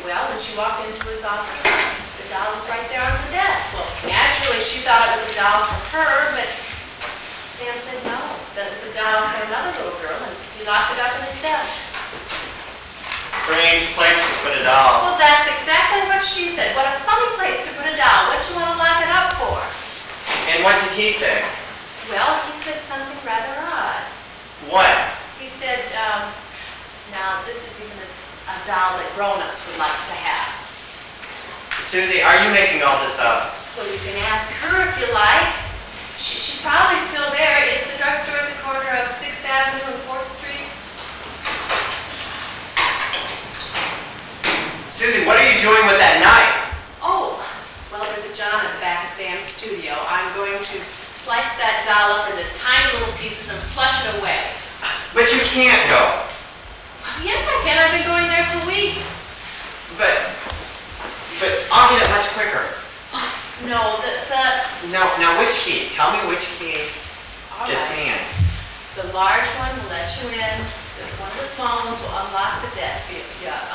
well, when she walked into his office, the doll was right there on the desk. Well, naturally, she thought it was a doll for her, but Sam said no, that it was a doll for another little girl, and he locked it up in his desk. Strange place to put a doll. Well, that's exactly what she said. What a funny place to put a doll. What you want to lock it up for? And what did he say? Well, he said something rather odd. What? He said, now this is even a doll that grown-ups would like to have. Susie, are you making all this up? Well, you can ask her if you like. She's probably still there. It's the drugstore at the corner of 6th Avenue and 4th Street. Susie, what are you doing with that knife? Oh, well, there's a John at the back of Sam's studio. I'm going to slice that doll up into tiny little pieces and flush it away. But you can't go. Yes, I can. I've been going there for weeks. But I'll get it much quicker. Oh, no, Now which key? Tell me which key all gets right. me in. The large one will let you in. One of the small ones will unlock the desk. You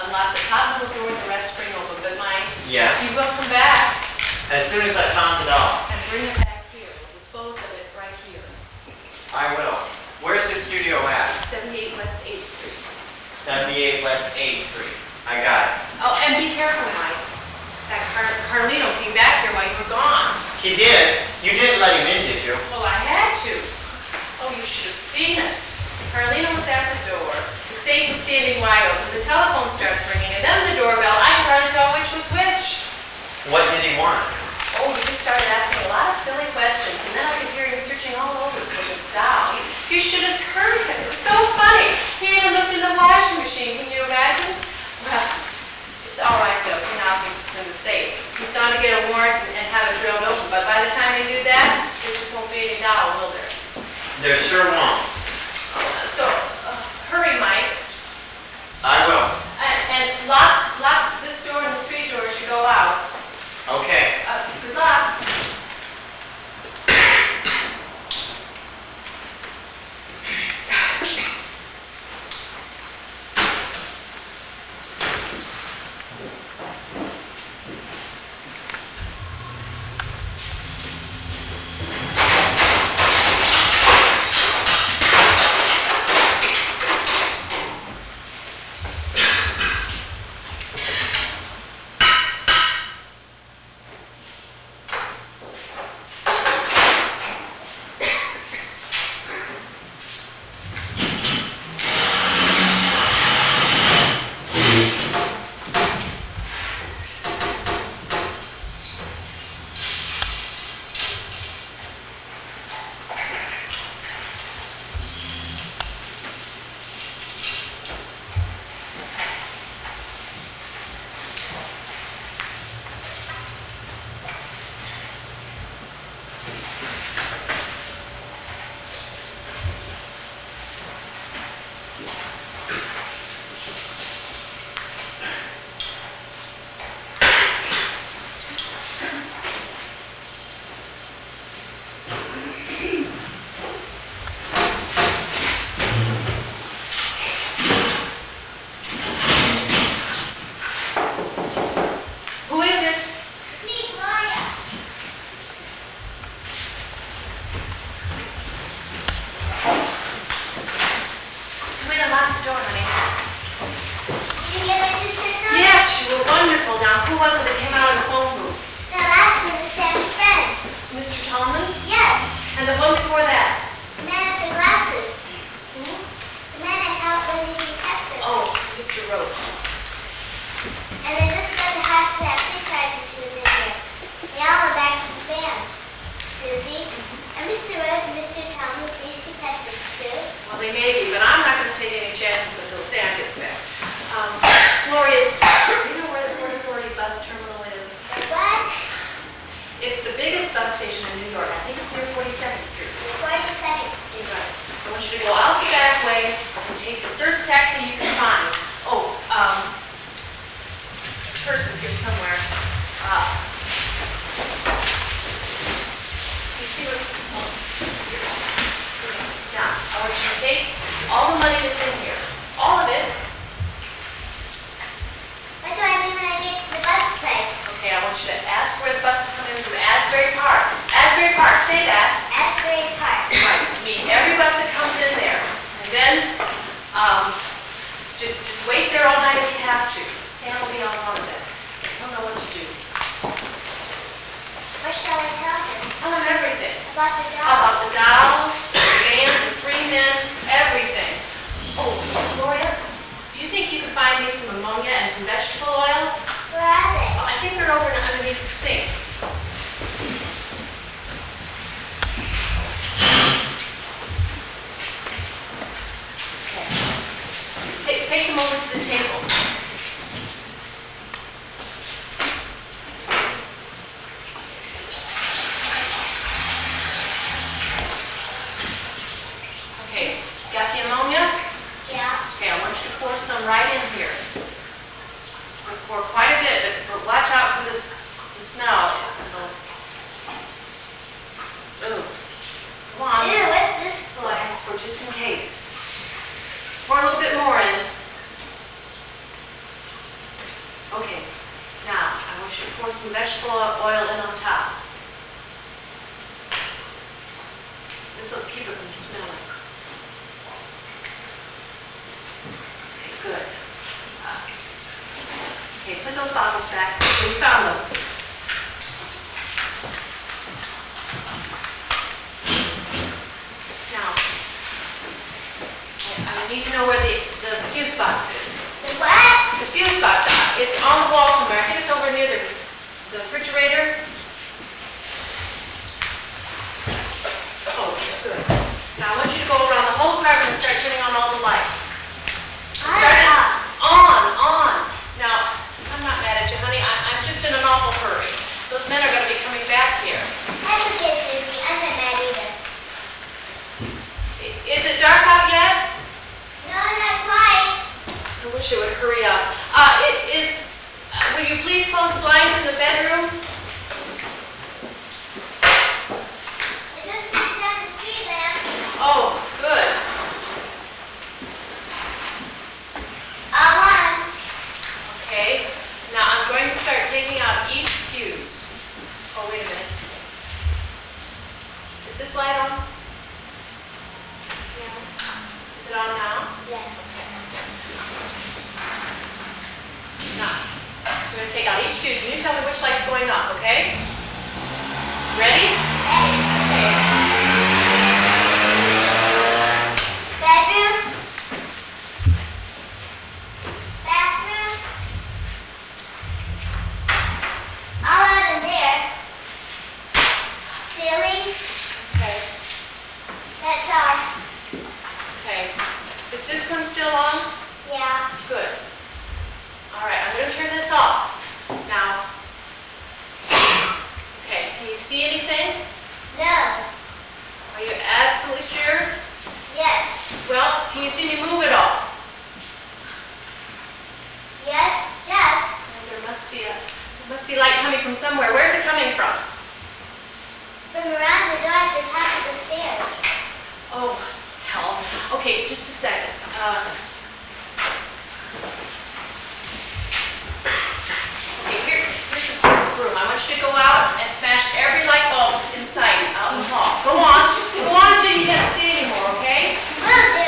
unlock the top little door and the rest spring open. But Mike, Yes. you will come back As soon as I found the doll. and bring it back here. We'll dispose of it right here. I will. Where's his studio at? 78 West 8th Street. 78 West 8th Street. I got it. Oh, and be careful, Mike. That Carlino came back here while you were gone. He did. You didn't let him in, did you? Well, I had to. Oh, you should have seen us. Carlino was at the door. The safe was standing wide open. The telephone starts ringing, and then the doorbell. I can hardly tell which was which. What did he want? Oh, he just started asking a lot of silly questions, and then I could hear him searching all over for this doll. You should have heard him. It was so funny. He even looked in the washing machine. Can you imagine? Well, it's all right, though. You know, it's in the safe. He's gone to get a warrant and have it drilled open, but by the time they do that, there just won't be any doll, will there? There sure won't. So, hurry, Mike. I will. And lock this door and the street door as you go out. Okay. Good luck. wonderful. Now, who was it that came out of the phone booth? The last one was Sam's friend. Mr. Tallman? Yes. And the one before that? The man with the glasses. Who? The man I thought was the detective. Oh, Mr. Roach. And they just got the house to that police sergeant who was in here. They all went back to the band. Susie, and Mr. Rose and Mr. Tallman were police detectives too. Well, they may be, but I'm not going to take any chances until Sam gets back. Gloria, do you know where the Port Authority bus terminal is? What? It's the biggest bus station in New York. I think it's near 42nd Street. The 42nd Street. Right. I want you to go out the back way and take the first taxi you can find. Oh, purse is here somewhere. You see what? Oh, here's. Now, I want you to take all the money that's in here. All of it. What do I do when I get to the bus place? Okay, I want you to ask where the bus is coming from Asbury Park. Asbury Park, say that. Asbury Park. Right, meet every bus that comes in there. And then, just wait there all night if you have to. Sam will be on one of them. He'll know what to do. What shall I tell him? Tell him everything. About the dog? About the doll, the band, the 3 men, everything. Oh, Gloria, do you think you could find me some ammonia and some vegetable oil? Where are they? Well, I think they're over underneath the sink. Okay. Take them over to the table. Okay, got the ammonia? Yeah. Okay, I want you to pour some right in here. Pour quite a bit, but watch out for the smell. Ooh. Come on. Ew, what's this for? Well, it's for just in case. Pour a little bit more in. Okay. Now, I want you to pour some vegetable oil in on top. This will keep it from smelling. Okay, good. Okay, put those bottles back. So we found them. Now, I need to know where the fuse box is. The what? The fuse box, it's on the wall somewhere. I think it's over near the refrigerator. Oh, good. Now I want you to go around the whole apartment and start turning on all the lights. Start it on. Now, I'm not mad at you, honey. I'm just in an awful hurry. Those men are going to be coming back here. That's okay, Susie. I'm not mad either. Is it dark out yet? No, not quite. I wish it would hurry up. Will you please close the blinds in the bedroom? I just switched on the street lamp. Oh, good. All on. Okay. Now I'm going to start taking out each fuse. Oh, wait a minute. Is this light on? Yeah. Is it on now? Yes. Now, I'm going to take out each fuse, and you tell me which light's going up, okay? Ready? Ready. Bedroom. Bathroom. All out in there. Ceiling. Okay. That's all. Okay. Is this one still on? Yeah. Good. All right, I'm going to turn this off. Now, okay, can you see anything? No. Are you absolutely sure? Yes. Well, can you see me move at all? Yes. Yes. There must be light coming from somewhere. Where's it coming from? From around the door at the top of the stairs. Oh, hell. Okay, just a second. Okay, here's the fourth room. I want you to go out and smash every light bulb in sight out in the hall. Go on until you can't see anymore, okay? Will do.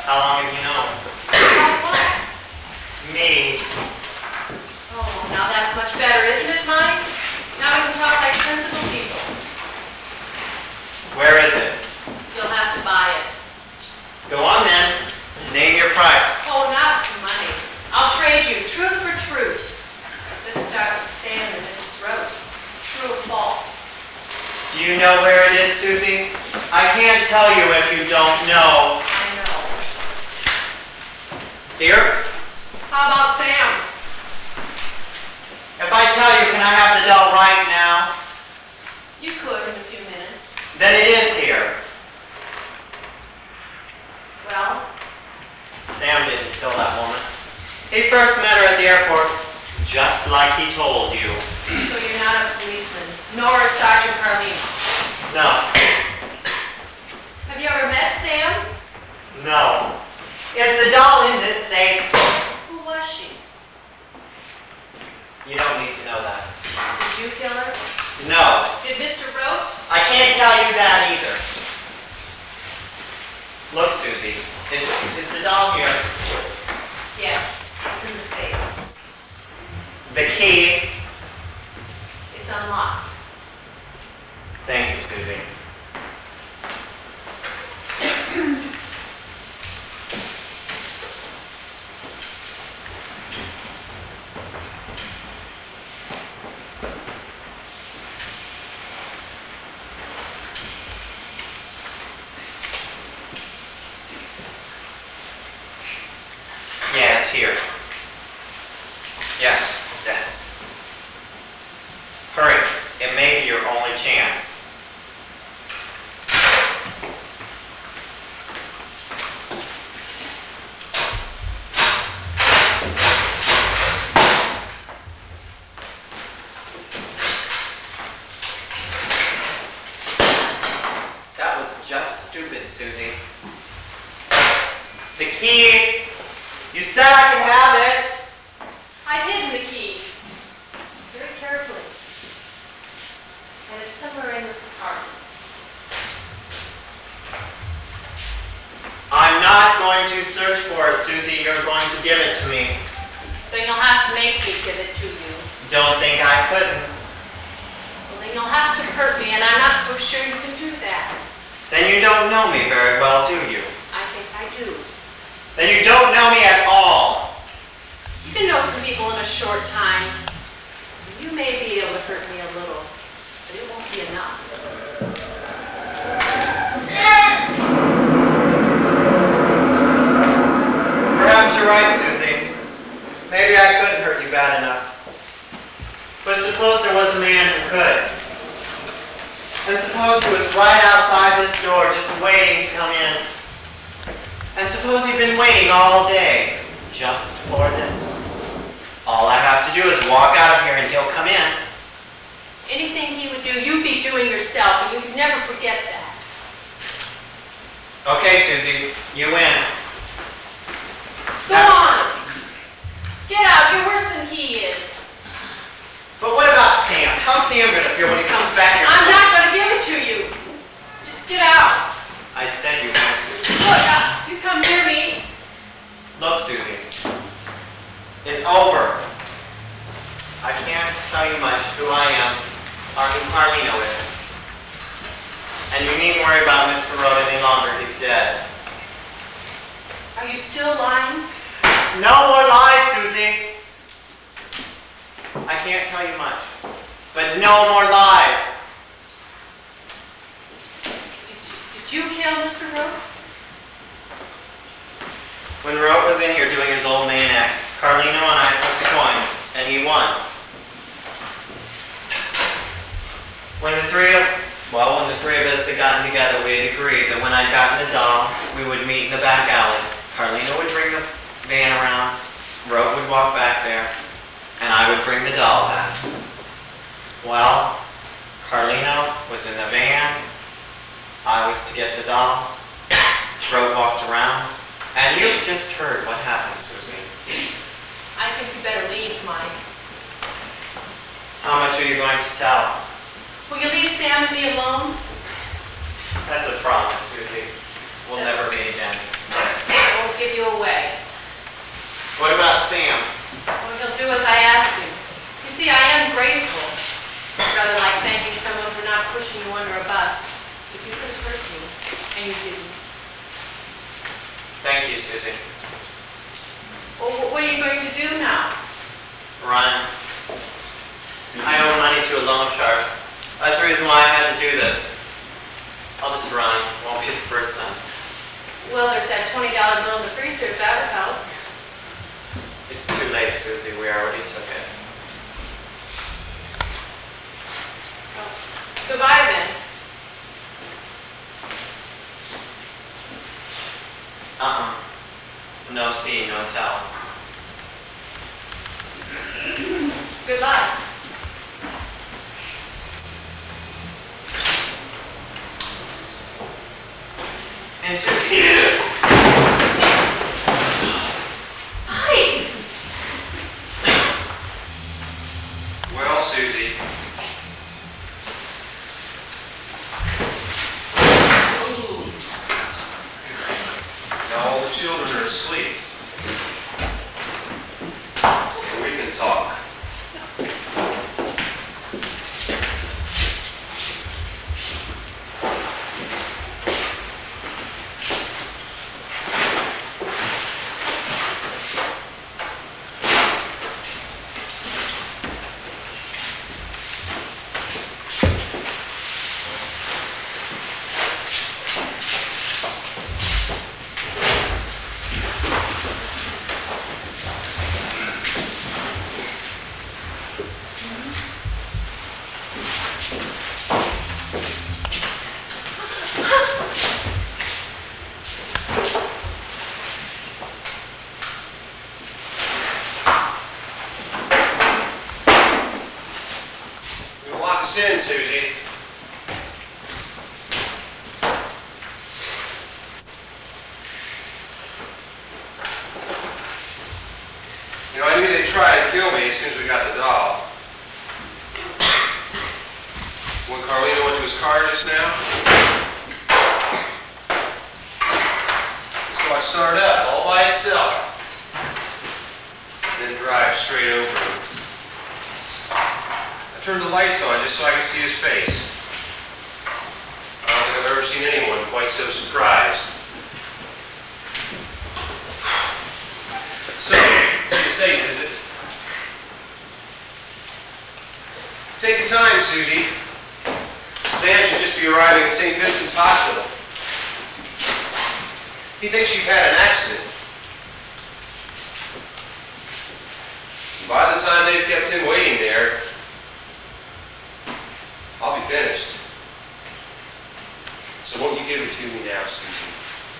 How long have you known? Me. Oh, now that's much better, isn't it, Mike? Now we can talk like sensible people. Where is it? You'll have to buy it. Go on then. Name your price. Oh, not for money. I'll trade you truth for truth. Let's start with Sam and Mrs. Rhodes. True or false? Do you know where it is, Susie? I can't tell you if you don't know. I know. Here? How about Sam? If I tell you, can I have the doll right now? You could in a few minutes. Then it is here. Well? Sam didn't kill that woman. He first met her at the airport, just like he told you. So you're not a policeman, nor a Sergeant Carlino. No. Have you ever met Sam? No. Is the doll in this safe? Who was she? You don't need to know that. Did you kill her? No. Did Mr. Rhodes? I can't tell you that either. Look, Susie, is the doll here? Yes, it's in the safe. The key? It's unlocked. Thank you, Susie. Yeah, it's here. Yes, yes. Hurry. It may be your only chance. That was just stupid, Susie. The key! You said I could have it! I've hidden the key. Very carefully. And it's somewhere in this apartment. I'm not going to search for it, Susie. You're going to give it to me. Then you'll have to make me give it to you. Don't think I couldn't. Well, then you'll have to hurt me, and I'm not so sure you can do that. Then you don't know me very well, do you? I think I do. Then you don't know me at all. You can know some people in a short time. You may be able to hurt me a little, but it won't be enough. Perhaps you're right, Susie. Maybe I couldn't hurt you bad enough. But suppose there was a man who could. And suppose he was right outside this door just waiting to come in. And suppose he'd been waiting all day just for this. All I have to do is walk out of here and he'll come in. Anything he would do, you'd be doing yourself, and you could never forget that. Okay, Susie, you win. Go on! Get out, you're worse than he is. But what about Sam? How's Sam going to feel when he comes back here? I'm not going to give it to you. Just get out. I said you won, Susie. Look, you come near me. Look, Susie. It's over. I can't tell you much who I am or who Carlino is. And you needn't worry about Mr. Road any longer. He's dead. Are you still lying? No more lies, Susie. I can't tell you much. But no more lies. Did you kill Mr. Rowe? When Rote was in here doing his old man act, Carlino and I took the coin, and he won. When the three of us had gotten together, we had agreed that when I'd gotten the doll, we would meet in the back alley. Carlino would bring the van around, Rote would walk back there, and I would bring the doll back. Well, Carlino was in the van, I was to get the doll, Rote walked around, and you've just heard what happened, Susie. I think you better leave, Mike. How much are you going to tell? Will you leave Sam and me alone? That's a promise, Susie. We'll never meet again. Oh, Thank you, Susie. Well, what are you going to do now? Run. I owe money to a loan shark. That's the reason why I had to do this. I'll just run. Won't be the first time. Well, there's that $20 bill in the freezer, if that would help. It's too late, Susie. We already took it. Well, goodbye, then. No see, no tell. Goodbye. And Susie. Hi. Well, Susie. Now all the children are asleep. And we can talk. In, Susie. You know, I knew they'd try and kill me as soon as we got the doll. When Carlino went to his car just now. So I started up all by itself. Then drive straight over him. Turned the lights on just so I could see his face. I don't think I've ever seen anyone quite so surprised. So, it's safe, is it? Take your time, Susie. Sam should just be arriving at St. Vincent's Hospital. He thinks you've had an accident. By the time they've kept him waiting there, I'll be finished. So won't you give it to me now, Susie?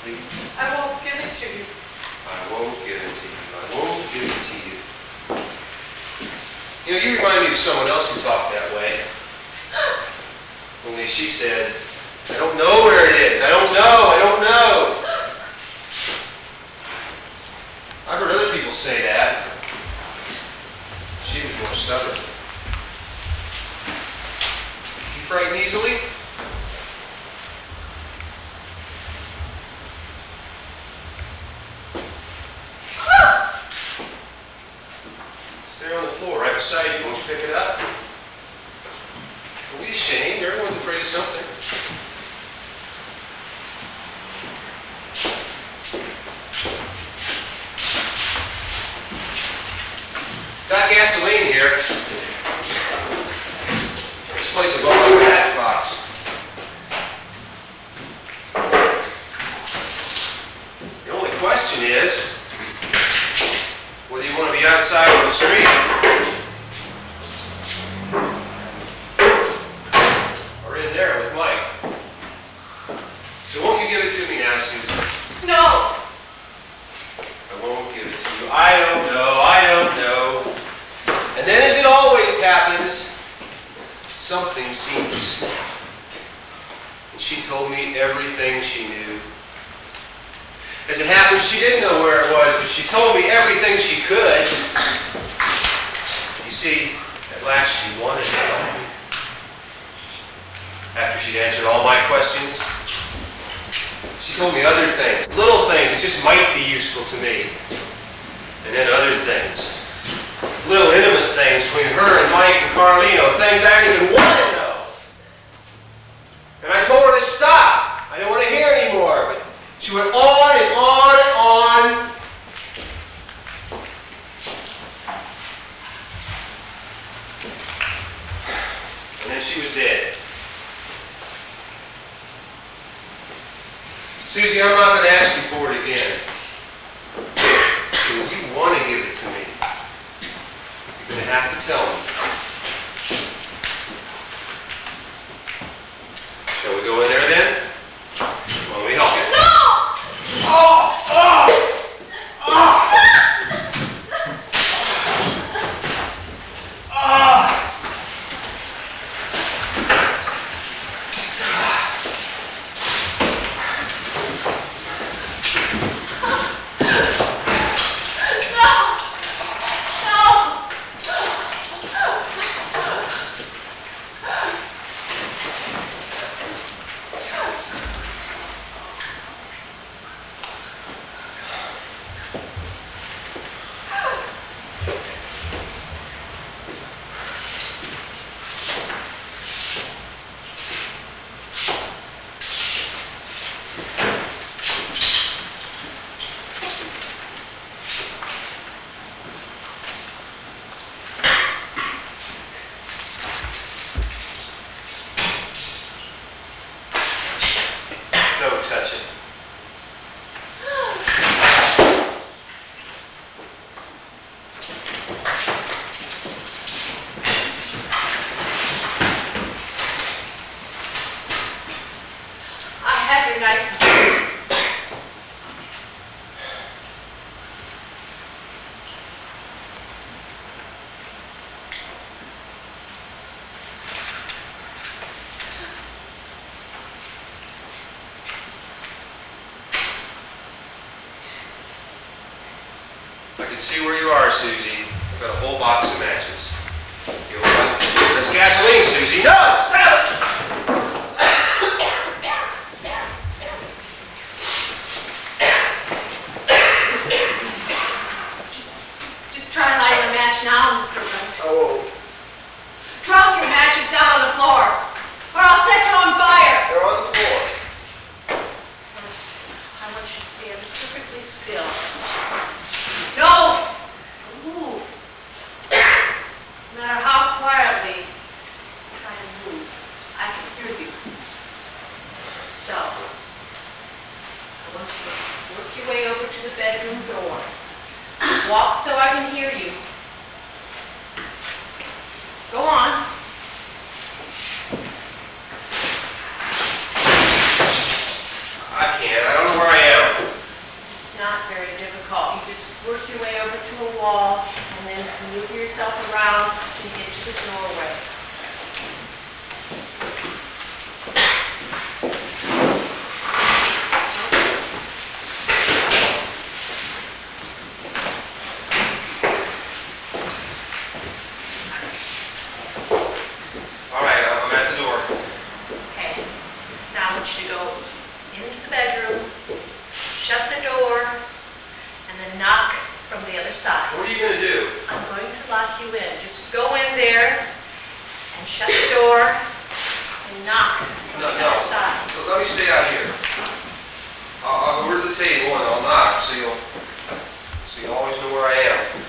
Please? I won't give it to you. I won't give it to you. I won't give it to you. You know, you remind me of someone else who talked that way. Only she said, I don't know where it is. I don't know. I don't know. I've heard other people say that. She was more stubborn. Frightened easily? It's there on the floor right beside you. Won't you pick it up? Don't be ashamed. Everyone's afraid of something. Got gasoline here. This place is all like a matchbox. The only question is, whether you want to be outside on the street or in there with Mike. So won't you give it to me now, Susan? No. I won't give it to you. I don't know. I don't know. And then, as it always happens, something seemed to snap. And she told me everything she knew. As it happens, she didn't know where it was, but she told me everything she could. You see, at last she wanted to help me. After she'd answered all my questions, she told me other things, little things that just might be useful to me. And then other things, little intimate things between her and Mike and Carlino, things I didn't even want to know. And I told her to stop. I didn't want to hear anymore. But she went on and on and I'm not going to ask you for it again. If you want to give it to me, you're going to have to tell me. Shall we go in there then? Well, let me help you. No! Oh! Oh! Oh! Oh! See where you are, Susie. I've got a whole box of matches. You'll like this gasoline, Susie. No! Stop it! Just try and light a match now, Mr. Brent. Oh. Drop your matches down on the floor, or I'll set you on fire. They're on the floor. I want you to stand perfectly still. No! Move. No matter how quietly you try to move, I can hear you. So, I want you to work your way over to the bedroom door. Walk so I can hear you. Go on. I can't. I don't know where I am. It's not very difficult. You just work your way over to a wall and then move yourself around to get to the doorway. All right, I'm at the door. Okay. Now I want you to go into the bedroom, shut the door, and then knock from the other side. What are you going to do? I'm going to lock you in. Just go in there and shut the door and knock from the other side. Let me stay out here. I'll go over to the table and I'll knock so you'll always know where I am.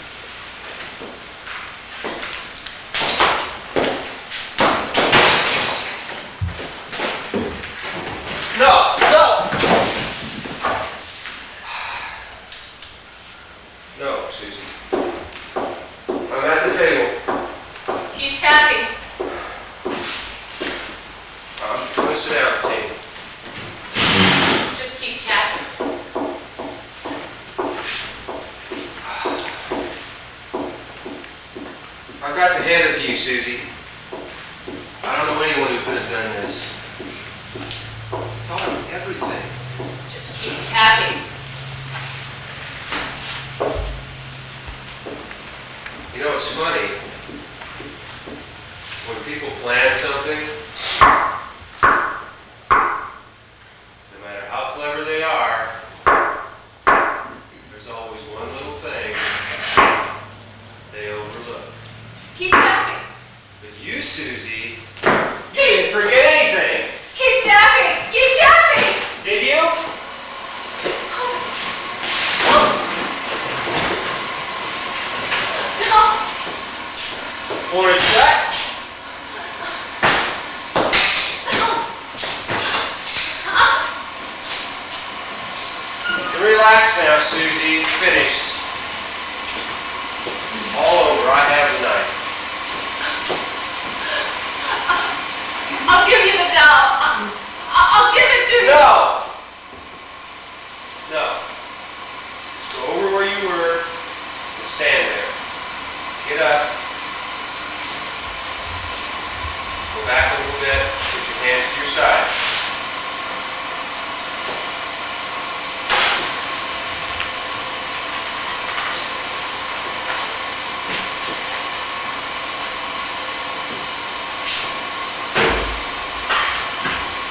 No! No! No, Susie. I'm at the table. Keep tapping. I'm going to sit down at the table. Just keep tapping. I've got to hand it to you, Susie. I don't know anyone who could have done this. Tell them everything. Just keep tapping. You know, it's funny. When people plan something, no matter how clever they are, there's always one little thing they overlook. Keep tapping. But you, Susie, you didn't forget anything. Keep tapping. Keep tapping. Did you? No. Relax now, Susie. It's finished. All over. I have the knife. I'll give you the doll. I'll give it to you. No! No. Go over where you were and stand there. Get up. Go back a little bit. Put your hands to your side.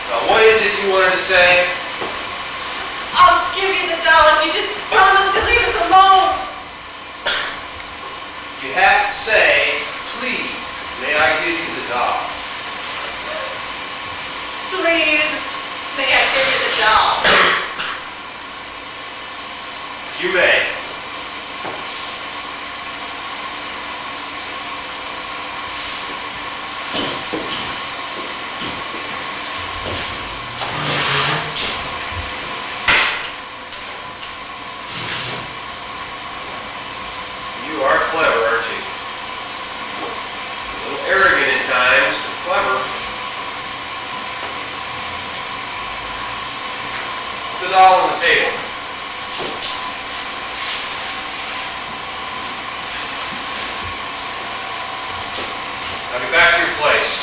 Now, what is it you wanted to say? I'll give you the doll if you just promise to leave us alone. You have to say, please, may I give you the doll? Please, may I give you the doll? You may. You are clever, aren't you? A little arrogant at times, but clever. Put the doll on the table. Now get back to your place.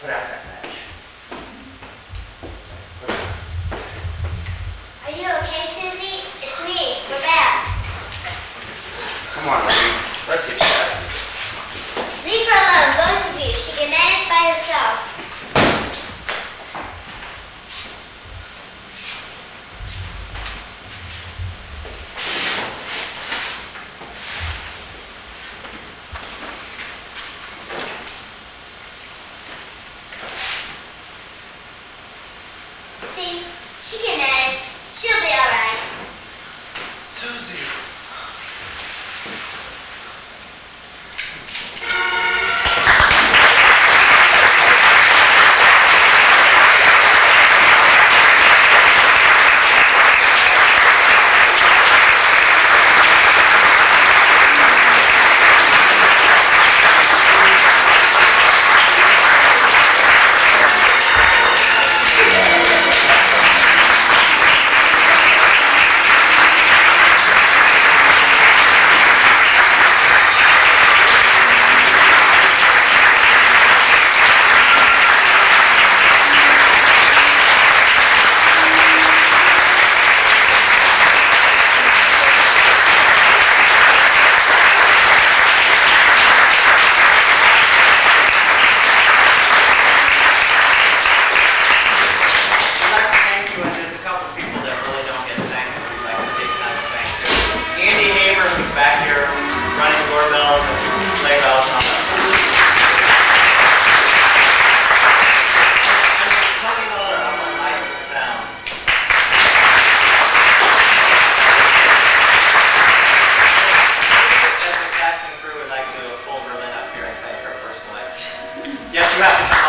Put out that knife. Yes, you have to come